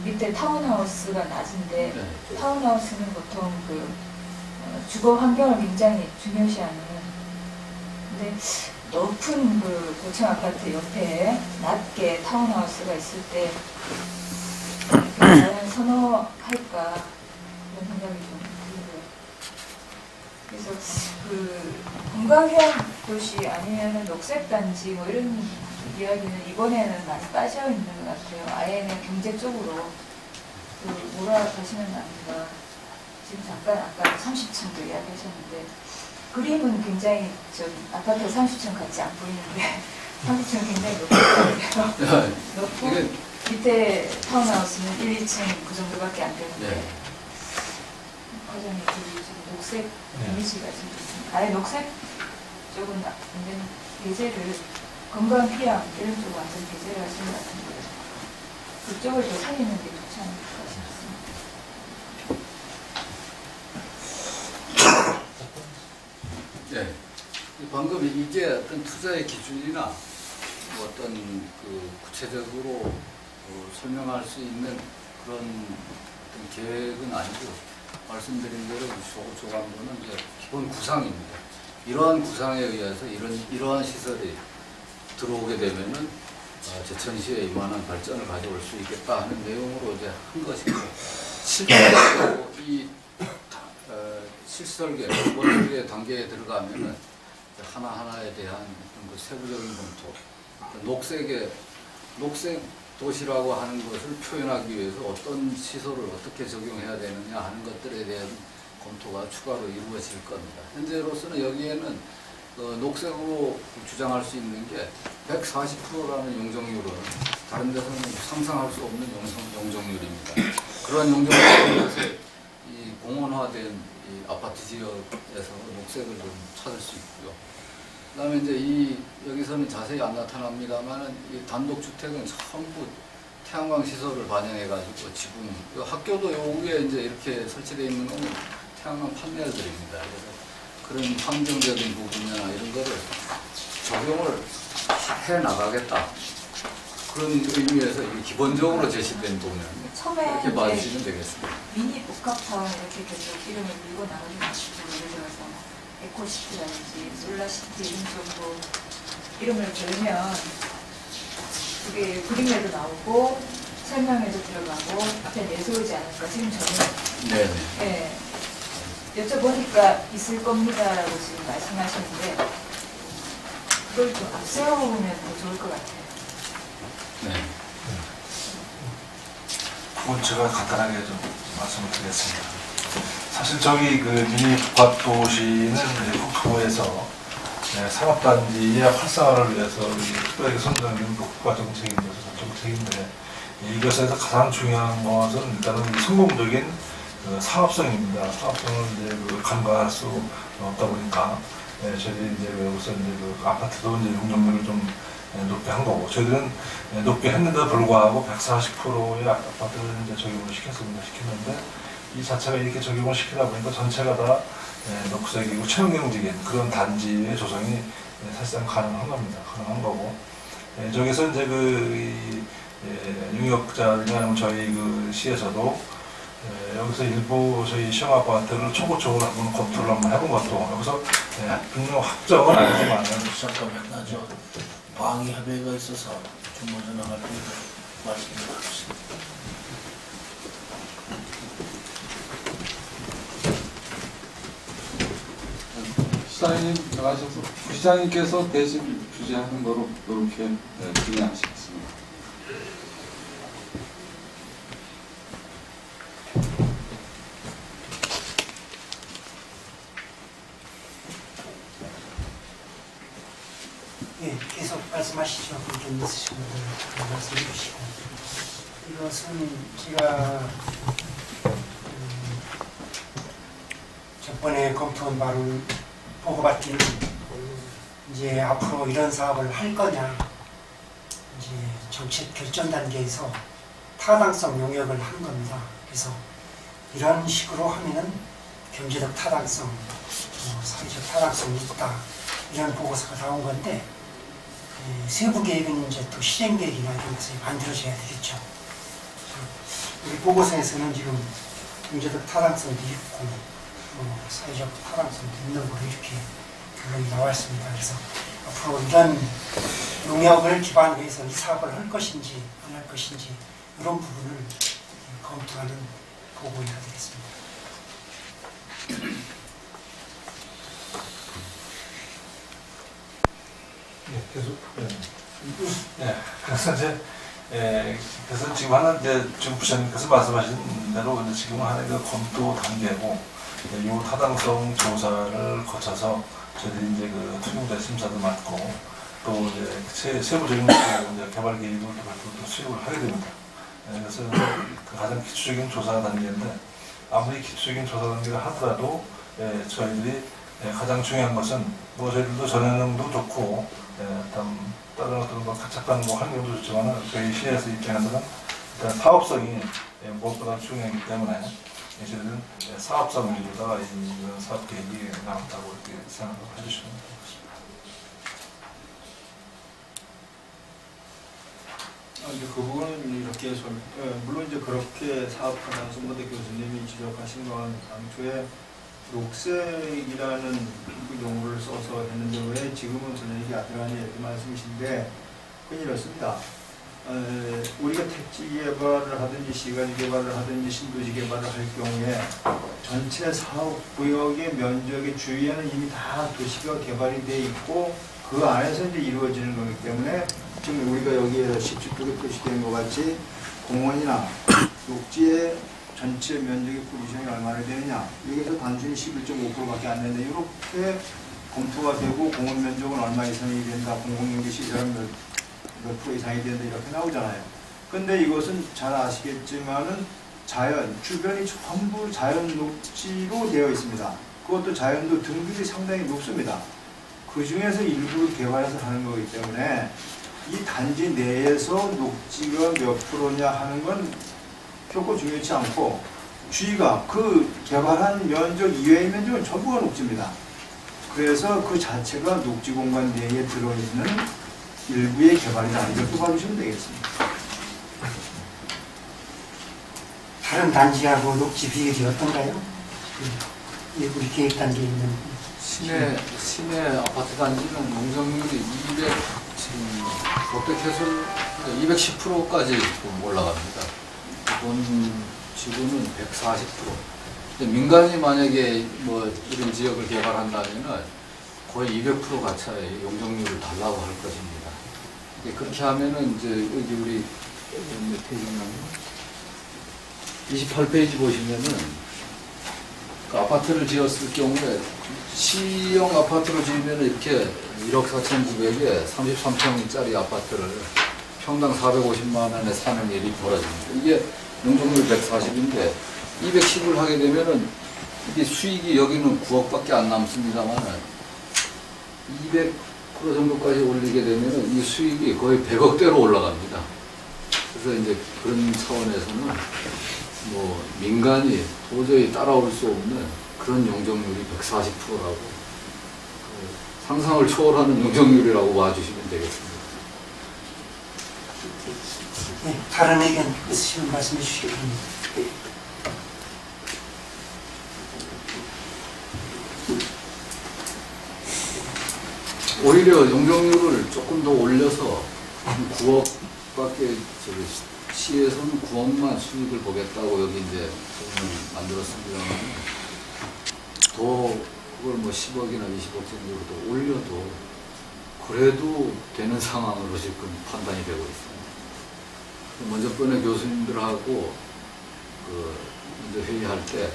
밑에 타운하우스가 낮은데 네. 타운하우스는 보통 그 주거 환경을 굉장히 중요시하는. 근데 높은 그 고층 아파트 옆에 낮게 타운하우스가 있을 때 과연 선호할까 그런 생각이 좀 들고요. 그래서 그 관광형 도시 아니면은 녹색단지 뭐 이런 이야기는 이번에는 많이 빠져 있는 것 같아요. 아예 그냥 경제 쪽으로 그 몰아가시는 아닌가. 지금 잠깐 아까 30층도 이야기하셨는데 그림은 굉장히 좀 아파트 30층 같지 안 보이는데 30층 굉장히 높거든요. 높고 이게 밑에 타운하우스는 1, 2층 그 정도밖에 안 되는데 네. 과정이 지금 녹색 이미지가 지금 있습니다. 아예 녹색 쪽은 완전 배제를 건강 피양 이런 쪽은 완전 배제를 하시는 것 같은데 그쪽을 더 살리는 게 좋지 않을까 싶습니다. 네. 방금 이게 어떤 투자의 기준이나 뭐 어떤 그 구체적으로 설명할 수 있는 그런 어떤 계획은 아니고 말씀드린 대로 조감도는 이제 기본 구상입니다. 이러한 구상에 의해서 이러한 시설이 들어오게 되면은 제천시에 이만한 발전을 가져올 수 있겠다 하는 내용으로 이제 한 것이고 실제로 이 실설계, 원설계 단계에 들어가면은 하나하나에 대한 어떤 그 세부적인 검토, 녹색 도시라고 하는 것을 표현하기 위해서 어떤 시설을 어떻게 적용해야 되느냐 하는 것들에 대한 검토가 추가로 이루어질 겁니다. 현재로서는 여기에는 녹색으로 주장할 수 있는 게 140%라는 용적률은 다른 데서는 상상할 수 없는 용적률입니다. 그런 용적률에서 이 공원화된 이 아파트 지역에서 녹색을 좀 찾을 수 있고요. 그다음에 이제 여기서는 자세히 안 나타납니다만은 이 단독주택은 전부 태양광 시설을 반영해가지고 지붕, 학교도 여기에 이제 이렇게 설치되어 있는 건 태양광 판넬들입니다. 그래서 그런 환경적인 부분이나 이런 거를 적용을 해 나가겠다. 그런 의미에서 이게 기본적으로 제시된 부분입니다. 이렇게 봐주시면 되겠습니다. 미니 복합타운 이렇게 계속 이름을 밀고 나가는 것이고 예를 들어서 에코시티라든지 솔라시티 이런 쪽으로 이름을 걸면 그게 그림에도 나오고 설명에도 들어가고 앞에 내세우지 않을까 지금 저는 네. 여쭤보니까 있을 겁니다라고 지금 말씀하셨는데 그걸 좀 앞세워보면 더 좋을 것 같아요. 네. 그건 제가 간단하게 좀 말씀을 드리겠습니다. 사실 저기 그 미니 복합도시는 국토부에서 산업단지의 활성화를 위해서 특별하게 선정된 국가정책인데 이것에서 가장 중요한 것은 일단은 성공적인 사업성입니다. 사업성을 이제 간과할 수 없다 보니까 저희들이 이제 여기서 이제 그 아파트도 이제 용적률을 좀 높게 한 거고 저희들은 높게 했는데도 불구하고 140%의 아파트를 이제 적용을 시켰는데 이 자체가 이렇게 적용을 시키다 보니까 전체가 다 녹색이고 친환경적인 그런 단지의 조성이 사실상 가능한 겁니다. 가능한 거고 저기서 이제 그 용역자들이나 아니면 저희 그 시에서도 여기서 일부 저희 시험 아파트를 초보적으로 한번 검토를 한번 해본 것도 여기서 분명 확정은 아니지만 잠깐만 저 방위 협의가 있어서 좀 먼저 나갈 테니까 말씀드리겠습니다. 시장님 나가셔서 시장님께서 대신 주재하는 거로 이렇게 진행하시겠습니다. 예, 계속 말씀하시죠. 의견 있으신 분들 말씀해 주시고. 이것은 제가 저번에 검토한 바를 보고받기는 이제 앞으로 이런 사업을 할 거냐, 이제 정책 결정 단계에서 타당성 용역을 한 겁니다. 그래서 이런 식으로 하면은 경제적 타당성, 사회적 타당성이 있다, 이런 보고서가 나온 건데, 세부 계획은 이제 또 실행 계획이나 이런 것을 만들어져야 되겠죠. 우리 보고서에서는 지금 경제적 타당성도 있고 사회적 타당성도 있는 걸로 이렇게 결론이 나와 있습니다. 그래서 앞으로 이런 용역을 기반으로 해서 이 사업을 할 것인지 안 할 것인지 이런 부분을 검토하는 보고가 되겠습니다. 예, 계속. 예, 그래서 이제, 그래서 지금 하는 이제 지금 부장님께서 말씀하신 대로 이제 지금 하는 그 검토 단계고, 이 타당성 조사를 거쳐서 저희들이 이제 그 투명자 심사도 맡고, 또 이제 세부적인 이제 개발 계획도 또 수립을 하게 됩니다. 그래서 그 가장 기초적인 조사 단계인데, 아무리 기초적인 조사 단계를 하더라도 저희들이 가장 중요한 것은 뭐 저희들도 전형도 좋고 다른 어떤 뭐 가착한 뭐 환경도 좋지만 저희 시에서 입장에서는 일단 사업성이 무엇보다 중요하기 때문에 저희들은 사업성 위주로다가 이런 사업 계획이 나온다고 이렇게 생각을 해주시면 되겠습니다. 이제 그 부분은 이렇게 물론 이제 그렇게 사업하는 손모대 교수님이 지적하신 건 당초에 녹색이라는 그 용어를 써서 했는데 왜 지금은 전혀 이게 안 들어가냐 이렇게 말씀이신데 그건 이렇습니다. 우리가 택지 개발을 하든지 시가지 개발을 하든지 신도시 개발을 할 경우에 전체 사업 구역의 면적의 주위에는 이미 다 도시가 개발이 돼 있고 그 안에서 이제 이루어지는 거기 때문에 지금 우리가 여기에 17쪽에 표시된 것 같이 공원이나 녹지의 전체 면적의 포지션이 얼마나 되느냐, 여기서 단순히 11.5%밖에 안 되는데 이렇게 검토가 되고 공원 면적은 얼마 이상이 된다, 공공연계 시설은 몇 프로 이상이 된다 이렇게 나오잖아요. 근데 이것은 잘 아시겠지만은 주변이 전부 자연 녹지로 되어 있습니다. 그것도 자연도 등급이 상당히 높습니다. 그 중에서 일부를 개발해서 하는 거기 때문에 이 단지 내에서 녹지가 몇 프로냐 하는 건 결코 중요치 않고 주위가 그 개발한 면적 이외의 면적은 전부가 녹지입니다. 그래서 그 자체가 녹지 공간 내에 들어있는 일부의 개발이다 이렇게 봐주시면 되겠습니다. 다른 단지하고 녹지 비율이 어떤가요? 우리 계획 단계에 있는 시내 아파트 단지는 용적률이 210%까지 올라갑니다. 본 지구는 140%. 민간이 만약에 뭐 이런 지역을 개발한다면은 거의 200% 가차의 용적률을 달라고 할 것입니다. 그렇게 하면은 이제 여기 우리 몇 페이지냐면 28페이지 보시면은 그 아파트를 지었을 경우에 시형 아파트로 지으면 이렇게 1억 4,900에 33평짜리 아파트를 평당 450만 원에 사는 일이 벌어집니다. 이게 용적률 140인데 210을 하게 되면은 이게 수익이 여기는 9억밖에 안 남습니다만 200% 정도까지 올리게 되면은 이 수익이 거의 100억대로 올라갑니다. 그래서 이제 그런 차원에서는 뭐 민간이 도저히 따라올 수 없는 그런 용적률이 140%라고 상상을 초월하는 용적률이라고 봐주시면 되겠습니다. 네, 다른 의견 있으시면 말씀해 주시기 바랍니다. 오히려 용적률을 조금 더 올려서 9억밖에 시에서는 9억만 수익을 보겠다고 여기 이제 만들었습니다만 더 그걸 뭐 10억이나 20억 정도로 더 올려도 그래도 되는 상황으로 지금 판단이 되고 있습니다. 먼저 번에 교수님들하고 먼저 회의할 때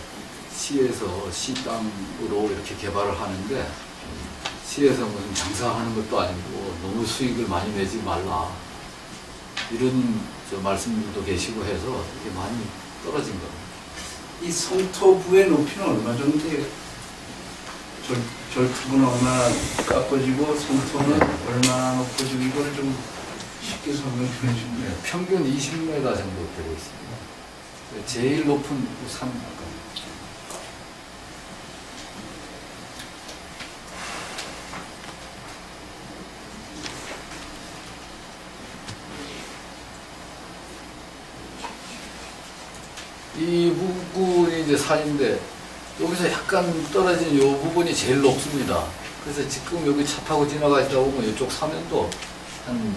시에서 시 땅으로 이렇게 개발을 하는데 시에서 무슨 장사하는 것도 아니고 너무 수익을 많이 내지 말라 이런 말씀도 계시고 해서 이게 많이 떨어진 겁니다. 이 성토부의 높이는 얼마 정도 돼요? 절투부는 얼마나 깎아지고 성토는 얼마나 높아지고 이걸 좀 쉽게 설명해 주시면 평균 20m 정도 되고 있습니다. 제일 높은 산 이 부분이 이제 산인데 여기서 약간 떨어진 이 부분이 제일 높습니다. 그래서 지금 여기 차 타고 지나가시다 보면 이쪽 사면도 한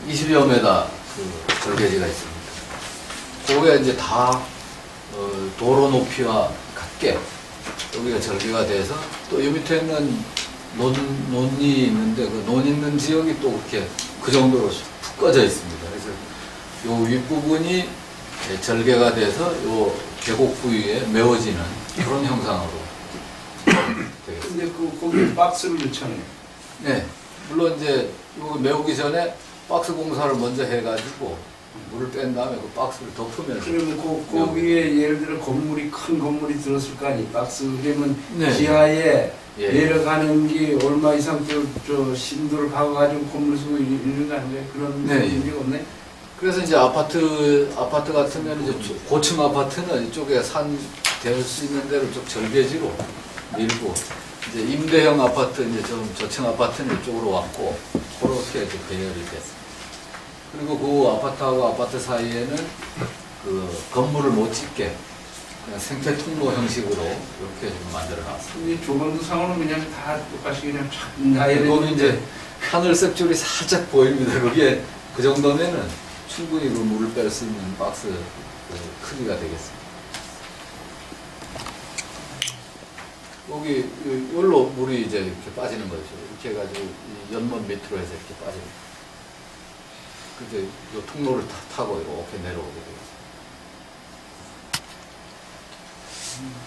20여 메다 그 절개지가 있습니다. 그게 이제 다 도로 높이와 같게 여기가 절개가 돼서 또 이 밑에는 논이 있는데 그 논 있는 지역이 또 그렇게 그 정도로 푹 꺼져 있습니다. 그래서 요 윗부분이 절개가 돼서 요 계곡 부위에 메워지는 그런 형상으로 되겠습니다. 근데 거기 박스를 넣잖아요. 네. 물론 이제 이거 메우기 전에 박스 공사를 먼저 해가지고 물을 뺀 다음에 그 박스를 덮으면서 그러면 거기에 예를 들어 큰 건물이 들었을 거 아니 박스 그러면 네. 지하에 예. 내려가는 게 얼마 이상 저 심도를 박아가지고 건물 쓰고 있는 거 아니에요? 그런 네. 일이 없네. 그래서 이제 아파트 같으면 이제 고층 아파트는 이쪽에 산 될 수 있는 대로 쪽 절개지로 밀고 이제 임대형 아파트 이제 좀 저층 아파트는 이쪽으로 왔고 그렇게 이제 배열이 됐습니다. 그리고 그 아파트하고 아파트 사이에는 그 건물을 못 짓게 그냥 생태 통로 형식으로 이렇게 좀 만들어 놨습니다. 이 조건도상으로는 그냥 다 똑같이 그냥 촥 거기 이제 하늘색 줄이 살짝 보입니다. 그게 그 정도면은 충분히 그 물을 뺄 수 있는 박스 그 크기가 되겠습니다. 여기 여기로 물이 이제 이렇게 빠지는 거죠. 이렇게 해가지고 이 연못 밑으로 해서 이렇게 빠집니다. 그래서 이 통로를 타고 이렇게 내려오게 되겠습니다.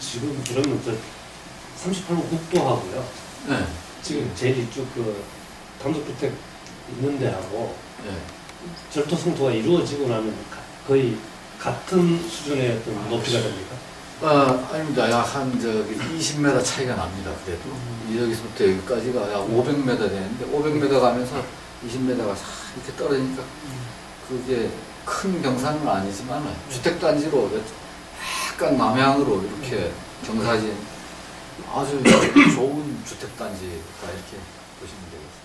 지금 그러면 38번 국도하고요. 네. 지금 제일 이쪽 그 단독주택 있는 데하고 네. 절도 성토가 이루어지고 나면 거의 같은 수준의 어떤 높이가 됩니까? 아닙니다. 약 한 20m 차이가 납니다. 그래도 여기서부터 여기까지가 약 500m 되는데 500m 가면서 20m가 이렇게 떨어지니까 그게 큰 경사는 아니지만 주택단지로 약간 남향으로 이렇게 경사진 아주 좋은 주택단지가 이렇게 보시면 되겠습니다.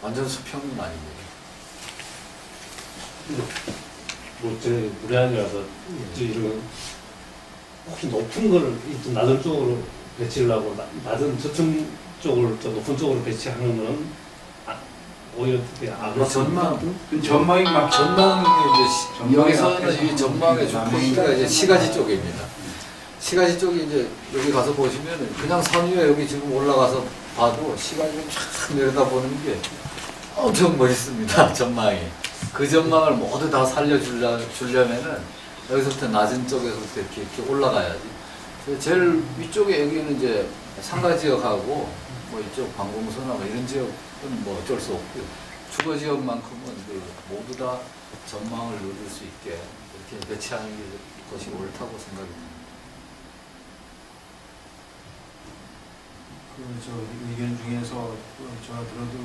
완전 수평은 아닙니다. 제 무례한이라서 이런 혹시 높은 거를 좀 낮은 쪽으로 배치를 하고 낮은 저층 쪽을 더 높은 쪽으로 배치하는 건 오히려 되게 전망이 막 전망이 이제 여기서는 이 전망의 주포기가 이제 시가지 쪽입니다. 시가지 쪽이 이제 여기 가서 보시면 그냥 산 위에 여기 지금 올라가서 봐도 시가지를 쫙 내려다보는 게 엄청 멋있습니다. 전망이. 그 전망을 모두 다 살려주려면은 여기서부터 낮은 쪽에서부터 이렇게 올라가야지. 제일 위쪽에 여기는 이제 상가 지역하고 뭐 이쪽 관공서나 뭐 이런 지역은 뭐 어쩔 수 없고요. 주거 지역만큼은 모두 다 전망을 누릴 수 있게 이렇게 배치하는 것이 옳다고 생각합니다. 저 의견 중에서 제가 들어도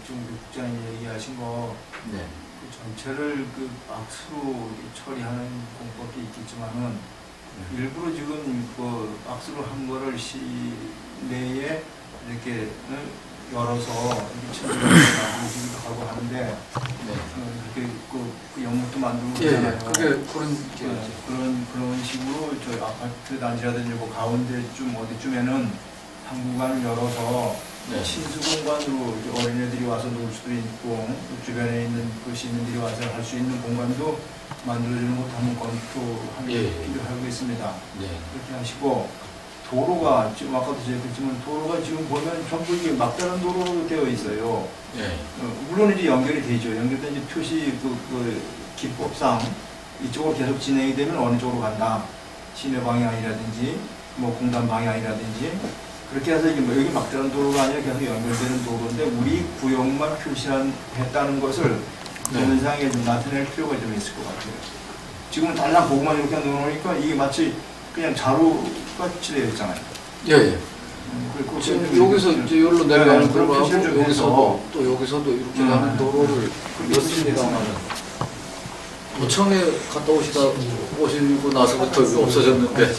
지금 국장님 얘기하신 거 네. 전체를 박스로 처리하는 공법도 있겠지만은 일부러 지금 박스로 한 거를 시내에 이렇게 열어서 천장을 만들기도 하고 하는데 그렇게 그 연못도 만들고 그러잖아요. 그런 식으로 저 아파트 단지라든지 가운데쯤 어디쯤에는 한 구간을 열어서 친수 공간으로 어린애들이 와서 놀 수도 있고 주변에 있는 시민들이 와서 할 수 있는 공간도 만들어주는 것도 한번 검토하는 게 필요하겠습니다. 그렇게 하시고 도로가 지금 아까도 제가 그랬지만 도로가 지금 보면 전부 이게 막다른 도로로 되어 있어요. 물론 이제 연결이 되죠. 연결된 이제 표시 기법상 이쪽으로 계속 진행이 되면 어느 쪽으로 간다. 시내 방향이라든지 뭐 공단 방향이라든지 그렇게 해서 이게 뭐 여기 막다른 도로가 아니라 계속 연결되는 도로인데 우리 구역만 표시했다는 것을 현상에 좀 나타낼 필요가 좀 있을 것 같아요. 지금은 달랑 보고만 이렇게 넣어놓으니까 이게 마치 그냥 자루같이 되어 있잖아요. 예. 지금 여기서 이제 여기로 내려가는 도로하고 여기서도 또 여기서도 이렇게 가는 도로를 넣습니다만은 도청에 갔다 오시고 나서부터 없어졌는데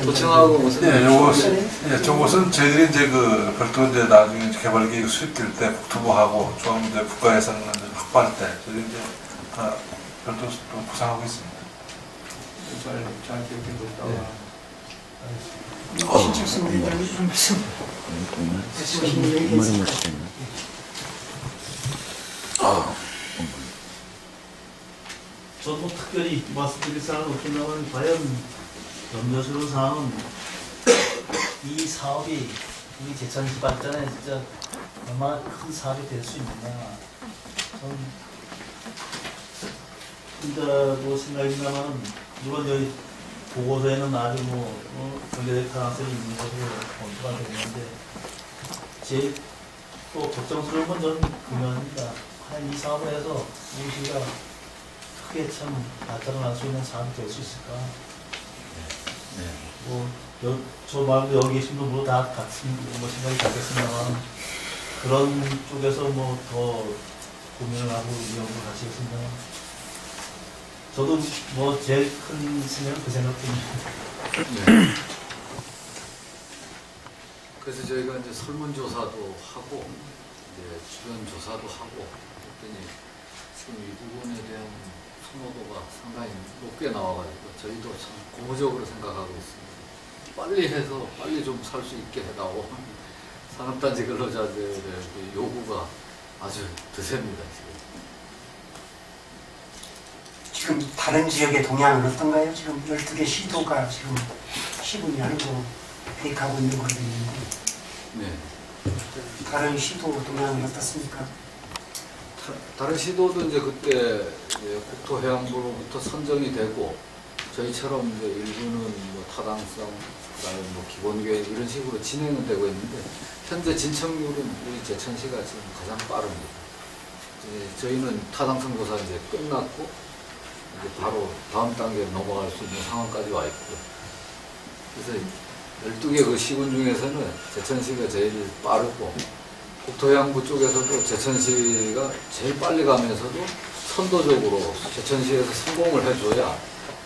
도청하고 무슨 저것은 저희들이 이제 그 별도 이제 나중에 개발 계획 수립될 때 국토부하고 좀 이제 국가 예산을 확보할 때 저희 이제 다 별도 또 구상하고 있습니다. 잘 기억해 저도 특별히 말씀드릴 사항은 없습니다만 과연 염려스러운 사항은 이 사업이 우리 제천시 발전에 진짜 얼마나 큰 사업이 될 수 있느냐 저는 힘들다고 생각입니다만 물론 여기 보고서에는 아주 경제적 가능성이 있는 것으로 검토가 되는데 제일 또 걱정스러운 건 저는 그면입니다. 과연 이 사업을 해서 우리 시가 크게 참 발전을 할 수 있는 사업이 될 수 있을까? 저 말고 여기 계신 분도 다 같은 생각이 같겠습니다만 그런 쪽에서 더 고민을 하고 연구를 하시겠습니다. 저도 제일 큰 생각은 그 생각입니다. 그래서 저희가 이제 설문조사도 하고 이제 주변 조사도 하고 그랬더니 지금 이 부분에 대한 선호도가 상당히 높게 나와가지고 저희도 참 고무적으로 생각하고 있습니다. 빨리 해서 빨리 좀 살 수 있게 해다오. 산업단지 근로자들의 요구가 아주 드셉니다. 지금 다른 지역의 동향은 어떤가요? 지금 12개 시도가 지금 시군이 아니고 계획하고 있는 걸로 있는데 네. 다른 시도 동향은 어떻습니까? 다른 시도도 이제 그때 이제 국토해양부로부터 선정이 되고 저희처럼 이제 일부는 타당성, 그다음에 기본계획 이런 식으로 진행은 되고 있는데 현재 진척률은 우리 제천시가 지금 가장 빠릅니다. 이제 저희는 타당성 조사 이제 끝났고 이제 바로 다음 단계로 넘어갈 수 있는 상황까지 와 있고요. 그래서 12개 그 시군 중에서는 제천시가 제일 빠르고 국토해양부 쪽에서도 제천시가 제일 빨리 가면서도 선도적으로 제천시에서 성공을 해줘야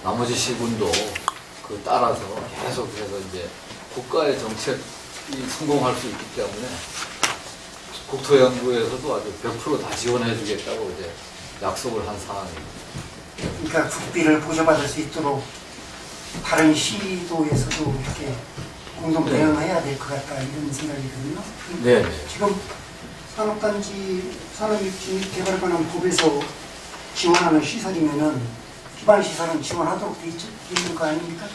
나머지 시군도 그 따라서 계속해서 이제 국가의 정책이 성공할 수 있기 때문에 국토해양부에서도 아주 100% 다 지원해 주겠다고 이제 약속을 한 상황입니다. 그러니까 국비를 보조받을 수 있도록 다른 시도에서도 이렇게 공동 대응해야 될 것 같다 이런 생각이거든요. 네. 지금 산업단지 산업입지개발관한 법에서 지원하는 시설이면은 기반 시설은 지원하도록 돼 있는 거 아닙니까?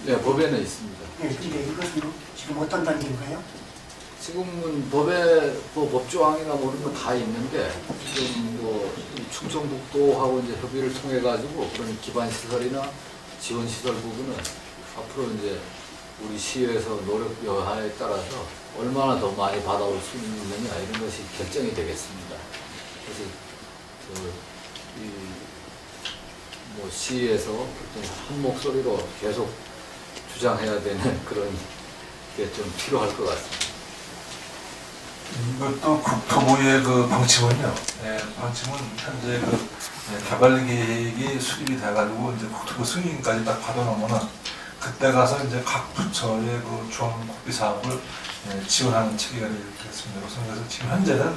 네, 법에는 있습니다. 네, 근데 이것은 지금 어떤 단계인가요? 지금은 법에 법조항이나 이런 거 다 있는데 지금 충청북도하고 이제 협의를 통해 가지고 그런 기반 시설이나 지원 시설 부분은 앞으로 이제 우리 시에서 노력 여하에 따라서 얼마나 더 많이 받아올 수 있느냐 이런 것이 결정이 되겠습니다. 그래서 시에서 한 목소리로 계속 주장해야 되는 그런 게 좀 필요할 것 같습니다. 이것도 국토부의 그 방침은요. 방침은 현재 그 개발 계획이 수립이 돼가지고 이제 국토부 승인까지 딱 받아놓으면은 그때 가서 이제 각 부처의 그 중앙 국비 사업을 지원하는 체계가 되겠습니다. 그래서 지금 현재는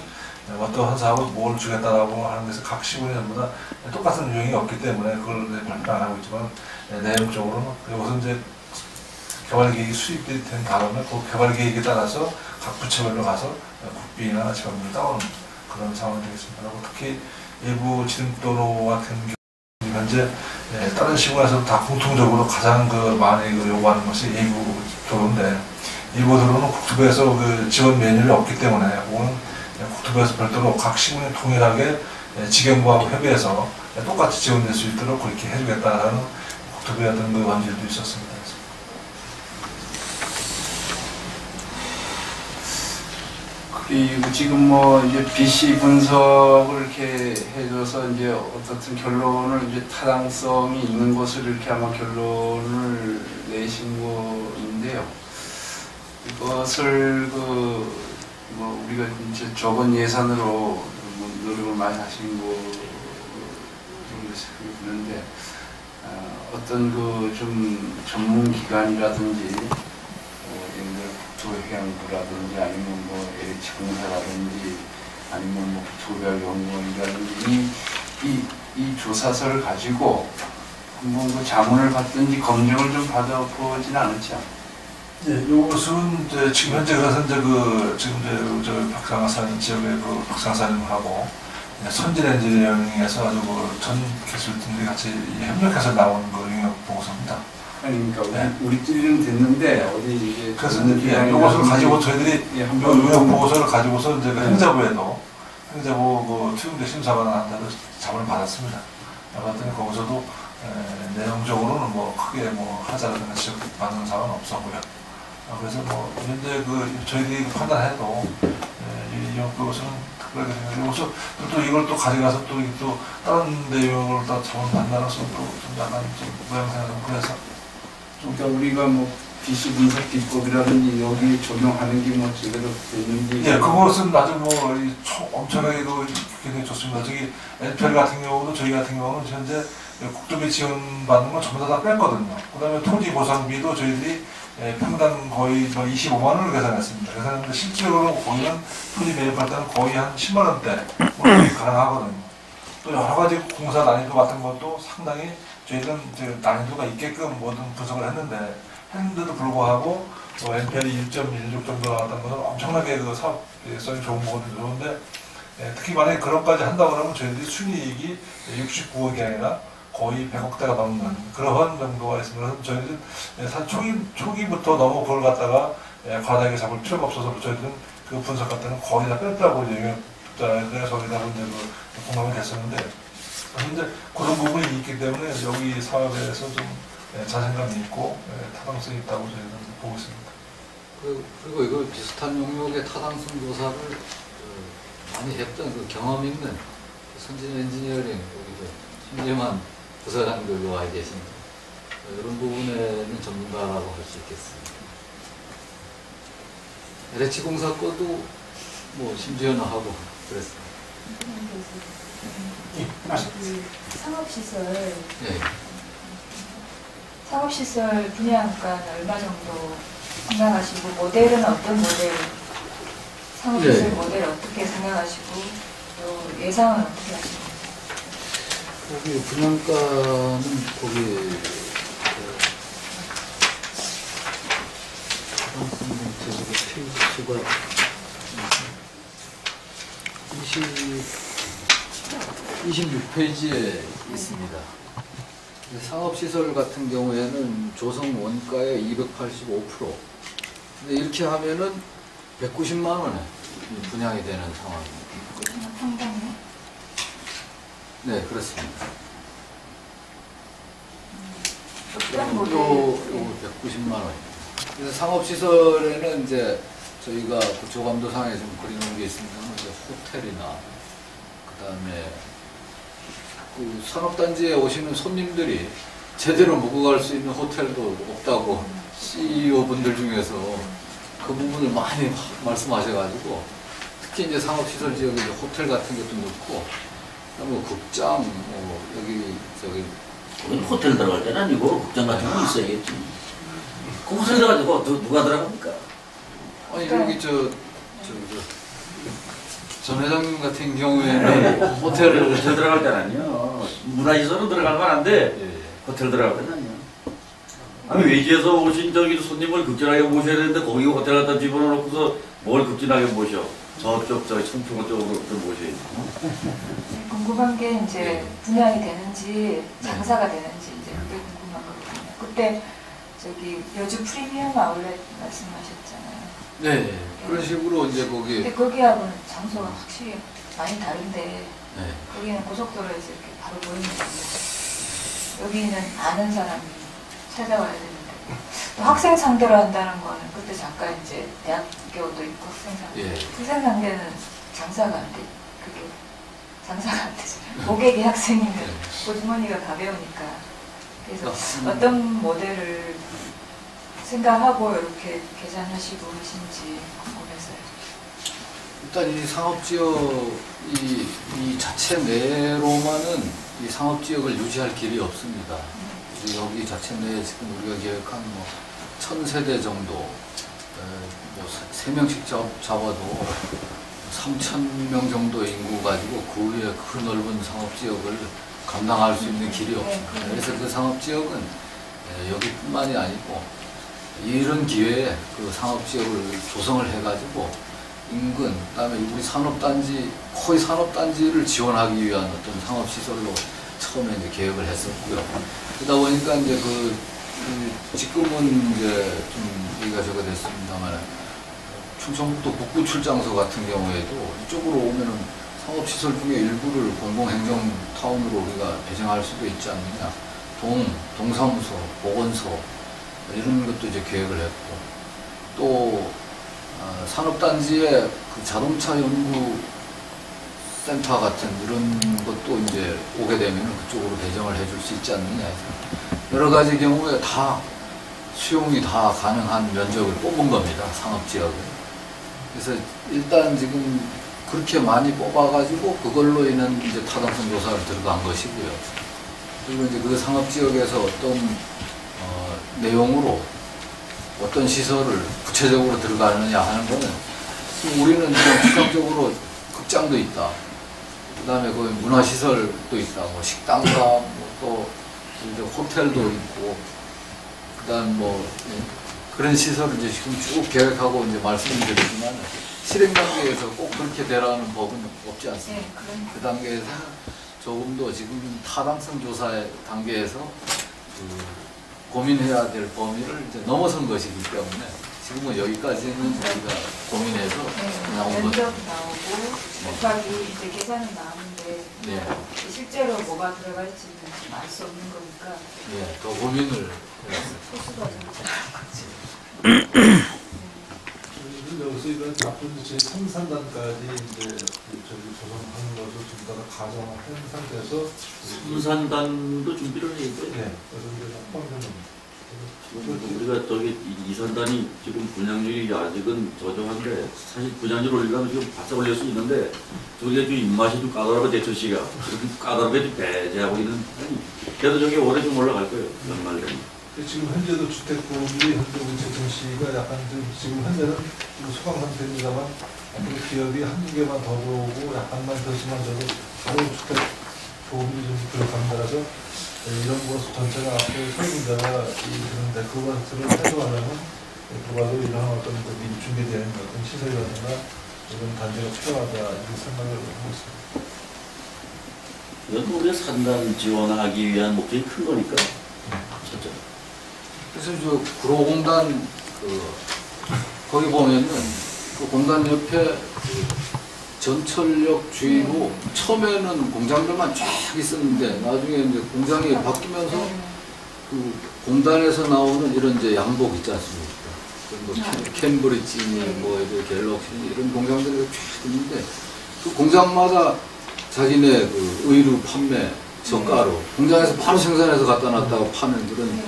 어떠한 사업을 뭘 주겠다라고 하는 것은 각 시군이 전부 다 똑같은 유형이 없기 때문에 그걸 발표 안 하고 있지만 내용적으로는 여기서 이제 개발 계획이 수립된 다음에 그 개발 계획에 따라서 각 부처별로 가서 국비나 지원금을 따오는 그런 상황이 되겠습니다. 특히 일부 지름도로 같은 경우 현재 다른 시군에서 다 공통적으로 가장 많이 요구하는 것이 일부 도로인데 일부 도로는 국토부에서 그 지원 메뉴가 없기 때문에 그거는 국토부에서 별도로 각 시군이 동일하게 지경부하고 협의해서 똑같이 지원될 수 있도록 그렇게 해주겠다는 국토부의 어떤 그 원칙도 있었습니다. 그리고 지금 뭐 이제 BC 분석을 이렇게 해줘서 이제 어떻든 결론을 이제 타당성이 있는 것을 이렇게 아마 결론을 내신 거인데요. 이것을 뭐 우리가 이제 적은 예산으로 뭐 노력을 많이 하신 거 정도 생각이 드는데 어떤 좀 전문 기관이라든지 국토해양부라든지 아니면 뭐 LH 공사라든지 아니면 뭐 국토개발연구원이라든지 이 조사서를 가지고 한번 그 자문을 받든지 검증을 좀 받아보진 않았죠. 예, 요것은 이제 지금 현재 그래서 이제 지금 저 박상산 지역의 그 박상산님하고 선진 엔지니어링에서 아주 전 기술진들이 같이 협력해서 나온 그 용역 보고서입니다. 그러니까 우리끼리는 됐는데 어디 이게 그래서 이것을 가지고 저희들이 용역 보고서를 가지고서 이제 그 행자부에도 행자부 투용대 심사관을 한다고 자문을 받았습니다. 받았더니 거기서도 내용적으로는 뭐 크게 하자라든가 지적받는 사항은 없었고요. 그래서 현재 저희들이 판단해도 이 용역 보고서는 특별하게 생각해서 또 이걸 또 가져가서 또 다른 내용을 또 자문 받나서 또 좀 약간 좀 모양새가 좀 그래서. 그러니까 우리가 뭐 BC 분석 기법이라든지 여기 적용하는 게 뭐 제대로 됐는지. 예, 그것은 아주 엄청나게 굉장히 좋습니다. 저기 NPL 같은 경우도 저희 같은 경우는 현재 국토비 지원 받는 건 전부 다 뺐거든요. 그 다음에 토지 보상비도 저희들이 평당 거의 25만 원을 계산했습니다. 계산했는데 실제로는 거기는 토지 매입할 때는 거의 한 10만 원대 가능하거든요. 또 여러 가지 공사 난이도 같은 것도 상당히 저희는 이제 난이도가 있게끔 모든 분석을 했는데도 불구하고 NPL이 1.16 정도 나왔다는 것은 엄청나게 그 사업성이 좋은 거거든요. 좋은데 특히 만약에 그런까지 한다고 하면 저희들이 순이익이 69억이 아니라 거의 100억대가 넘는 그러한 정도가 있습니다. 그래서 저희들은 사실 초기부터 너무 그걸 갖다가 과다하게 잡을 필요가 없어서 저희들은 그 분석 같은 건 거의 다 뺐다고 저희가 이제 공감이 됐었는데 현재 그런 부분이 있기 때문에 여기 사업에서 좀 자신감이 있고 타당성이 있다고 저희는 보고 있습니다. 그리고 이거 비슷한 용역의 타당성 조사를 많이 했던 경험 있는 선진 엔지니어링 여기도 심재만 부사장들도 와 계십니다. 이런 부분에는 전문가라고 할 수 있겠습니다. LH 공사 거도 심지어는 하고 그랬습니다. 상업시설 분양가는 얼마 정도 생각하시고 모델은 어떤 모델, 상업시설 모델 어떻게 생각하시고 또 예상은 어떻게 하시나요? 거기 분양가는 거기 페이지가 26페이지에 있습니다. 상업시설 같은 경우에는 조성 원가의 285%. 근데 이렇게 하면은 190만 원에 분양이 되는 상황입니다. 상당히? 네, 그렇습니다. 어떤 모델? 요 190만 원입니다. 그래서 상업시설에는 이제 저희가 구조감도상에 좀 그려놓은 게 있습니다. 호텔이나 그다음에 그 산업단지에 오시는 손님들이 제대로 묵고 갈 수 있는 호텔도 없다고 CEO 분들 중에서 그 부분을 많이 말씀하셔가지고 특히 이제 상업시설 지역에 이제 호텔 같은 것도 넣고 그다음에 극장 여기 호텔 들어갈 때는 아니고 극장 같은 건 있어야겠지. 그 호텔 들어가지고 누가 들어갑니까? 아니 여기 전 회장님 같은 경우에는 호텔을 호텔 들어갈 때는 아니요. 문화시설로 들어갈 만한데 호텔 들어갈 때는 아니요. 아니 외지에서 오신 손님을 극진하게 모셔야 되는데 거기 호텔 갖다 집어넣고서 뭘 극진하게 모셔? 저쪽 청평 쪽으로 모셔야지. 궁금한 게 이제 분양이 되는지 장사가 되는지 이제 그게 궁금한 거거든요. 그때 여주 프리미엄 아울렛 말씀하셨잖아요. 네, 그런 식으로 이제 거기. 근데 거기하고는 장소가 확실히 많이 다른데 네. 거기는 고속도로에서 이렇게 바로 보이는 건데 여기는 아는 사람이 찾아와야 되는데 또 학생 상대로 한다는 거는 그때 잠깐 이제 대학교도 있고 생산. 예. 생산 단계는 장사가 안 돼. 그게 장사가 안 되잖아요. 고객이 학생이면 고주머니가 가벼우니까. 그래서 어떤 모델을 생각하고 이렇게 계산하시고 하신지 궁금해서요. 일단 이 상업지역 이 자체 내로만은 이 상업지역을 유지할 길이 없습니다. 여기 자체 내에 지금 우리가 계획한 뭐 1000세대 정도, 뭐 3명씩 잡아도 3000명 정도 인구 가지고 그 위에 그 넓은 상업지역을 감당할 수 있는 길이 없습니다. 그래서 그 상업지역은 여기뿐만이 아니고 이런 기회에 그 상업지역을 조성을 해가지고 인근, 그다음에 우리 산업단지, 거의 산업단지를 지원하기 위한 어떤 상업시설로 처음에 이제 계획을 했었고요. 그러다 보니까 이제 지금은 이제 좀 얘기가 저거 됐습니다만, 충청북도 북부 출장소 같은 경우에도 이쪽으로 오면은 상업시설 중에 일부를 공공행정타운으로 우리가 배정할 수도 있지 않느냐. 동사무소, 보건소, 이런 것도 이제 계획을 했고, 또 산업단지에 그 자동차 연구센터 같은 이런 것도 이제 오게 되면 그쪽으로 배정을 해줄 수 있지 않느냐 해서 여러 가지 경우에 다 수용이 다 가능한 면적을 뽑은 겁니다. 산업지역을. 그래서 일단 지금 그렇게 많이 뽑아가지고 그걸로 인한 이제 타당성 조사를 들어간 것이고요. 그리고 이제 그 상업지역에서 어떤 내용으로 어떤 시설을 구체적으로 들어가느냐 하는 거는 우리는 지금 추상적으로 극장도 있다. 그 다음에 거기 문화시설도 있다. 뭐 식당과 또 이제 호텔도 있고, 그 다음 뭐 그런 시설을 이제 지금 쭉 계획하고 이제 말씀드리지만 실행 단계에서 꼭 그렇게 되라는 법은 없지 않습니다. 그 단계에서 조금 더 지금 타당성 조사의 단계에서 고민해야 될 범위를 이제 넘어선 것이기 때문에 지금은 여기까지는 우리가 고민해서 나온 거죠. 면적 나오고 곱하기 이제 계산은 나오는데 네. 실제로 뭐가 들어갈지는 지금 알 수 없는 거니까 예, 더 고민을 해왔어요. 소수가 좀 여기서 이런 앞으로 제 3산단까지 이제 조성하는 것을 좀 더 가정한 상태에서 삼산단도 준비를 해야 돼. 네, 그래서 우리가 저기 이산단이 지금 분양률이 아직은 저조한데 사실 분양률 올리려면 지금 바짝 올릴 수 있는데 저게 좀 입맛이 좀 까다로워 대처씨가 좀 까다롭게 좀 배제하고 있는. 그래도 저게 올해 좀 올라갈 거예요. 연말 되면. 지금 현재도 주택보험이 현재 우리 재정시가 약간 지금 현재는 소강 상태입니다만 앞으로 기업이 한두 개만 더 들어오고 약간만 더 심한데도 바로 주택보험이 좀 들어간다라서 이런 것 전체가 앞으로 설문자가 있는데 그것을 해소하려면 그거로 이런 어떤 미리 준비되어 있는 어떤 시설이라든가 이런 단지가 필요하다 이렇게 생각을 하고 있습니다. 이건 우리가 산단 지원하기 위한 목적이 큰 거니까. 첫째. 그래서 저 구로공단 거기 보면은 그 공단 옆에 전철역 주위로 처음에는 공장들만 쫙 있었는데 나중에 이제 공장이 바뀌면서 그 공단에서 나오는 이런 이제 양복 있지 않습니까? 뭐 캠브리지, 뭐 갤럭시 이런 공장들이 쫙 있는데 그 공장마다 자기네 그 의류 판매 저가로 공장에서 바로 생산해서 갖다 놨다고 파는 그런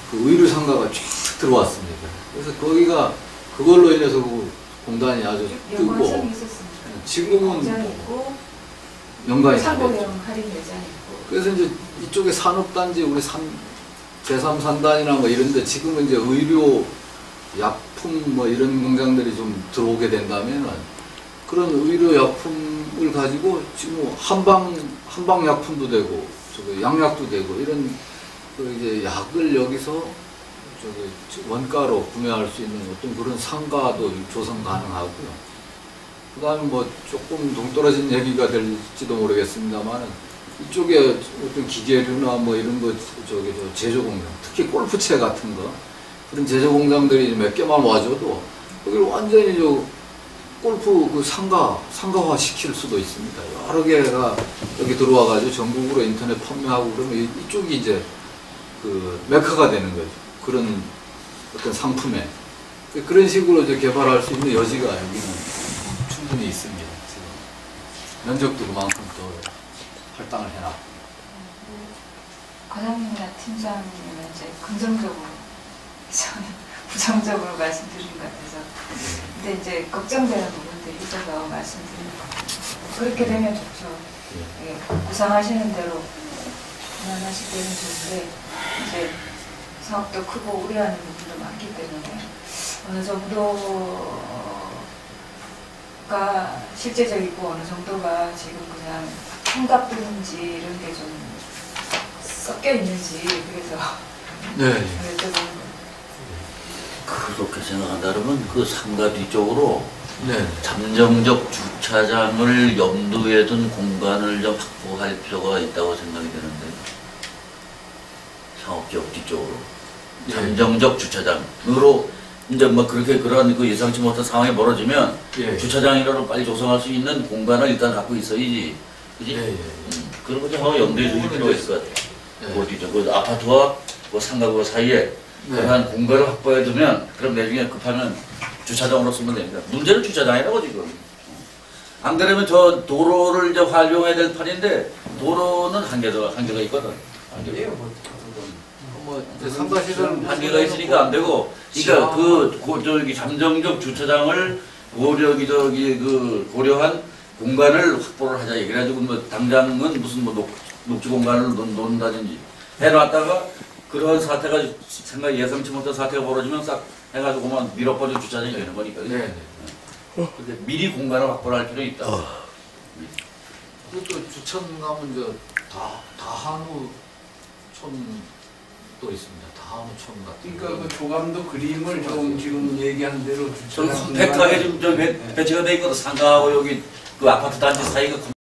그 의류 상가가 쫙 들어왔습니다. 그래서 거기가 그걸로 인해서 그 공단이 아주 뜨고 지금은 있고 연관이 다 됐죠. 사고형 할인 매장 있고. 그래서 이제 이쪽에 산업단지 우리 제3산단이나 뭐 이런데 지금은 이제 의료, 약품 뭐 이런 공장들이 좀 들어오게 된다면은 그런 의료 약품을 가지고 지금 한방 약품도 되고 저기 양약도 되고 이런 그 이제 약을 여기서 저기 원가로 구매할 수 있는 어떤 그런 상가도 조성 가능하고요. 그 다음에 뭐 조금 동떨어진 얘기가 될지도 모르겠습니다만 이쪽에 어떤 기계류나 뭐 이런 거 저기 제조 공장, 특히 골프채 같은 거 그런 제조 공장들이 몇 개만 와줘도 여기를 완전히 저 골프 그 상가화 시킬 수도 있습니다. 여러 개가 여기 들어와가지고 전국으로 인터넷 판매하고 그러면 이쪽이 이제 그 메카가 되는 거죠. 그런 어떤 상품에. 그런 식으로 이제 개발할 수 있는 여지가 여기는 충분히 있습니다. 지금 면적도 그만큼 더 할당을 해놔. 과장님이나 팀장님은 이제 긍정적으로, 저는 부정적으로 말씀드린 것 같아서. 근데 이제 걱정되는 부분들이 있어서 말씀드린 것 같아요. 그렇게 되면 좋죠. 예, 구상하시는 대로 그만하실 때는 좋은데, 이제 사업도 크고 우려하는 부분도 많기 때문에 어느 정도가 실제적이고 어느 정도가 지금 그냥 환갑분인지 이런 게 좀 섞여 있는지 그래서 네. 여쭤보는 거예요. 그렇게 생각한다면 그 상가 뒤쪽으로 네. 잠정적 주차장을 염두에 둔 공간을 좀 확보할 필요가 있다고 생각이 드는데, 상업지역 뒤쪽으로 예. 잠정적 주차장으로 이제 뭐 그렇게 그런 그 예상치 못한 상황이 벌어지면 예. 주차장이라도 빨리 조성할 수 있는 공간을 일단 갖고 있어야지, 그지? 예, 예. 그런 거 좀 염두에 두실 필요가 있을 것 같아요. 예. 그 뒤쪽 그 아파트와 그 상가구 사이에 네. 그러한 공간을 확보해 두면, 그럼 나중에 급하면 주차장으로 쓰면 됩니다. 문제는 주차장이라고 지금. 안 그러면 저 도로를 이제 활용해야 될 판인데, 도로는 한계가 있거든. 뭐 이제 상가 시설은 한계가 있으니까 안 되고, 그러니까 저기 잠정적 주차장을 고려한 공간을 확보를 하자. 그래가지고 뭐 당장은 무슨 뭐 녹지 공간을 놓는다든지 해놨다가 그런 사태가 예상치 못한 사태가 벌어지면 싹 해가지고만 밀어버리고 주차장이 되는 거니까. 네. 근데 미리 공간을 확보를 할 필요가 있다. 그것도 주천 가면 이제 다한우 촌도 있습니다. 다한우 촌 같은. 그러니까 그 조감도 그림을 좀 지금 얘기한 대로 좀 컴팩트하게 좀 배치가 돼 있거든. 상가하고 여기 그 아파트 단지 사이가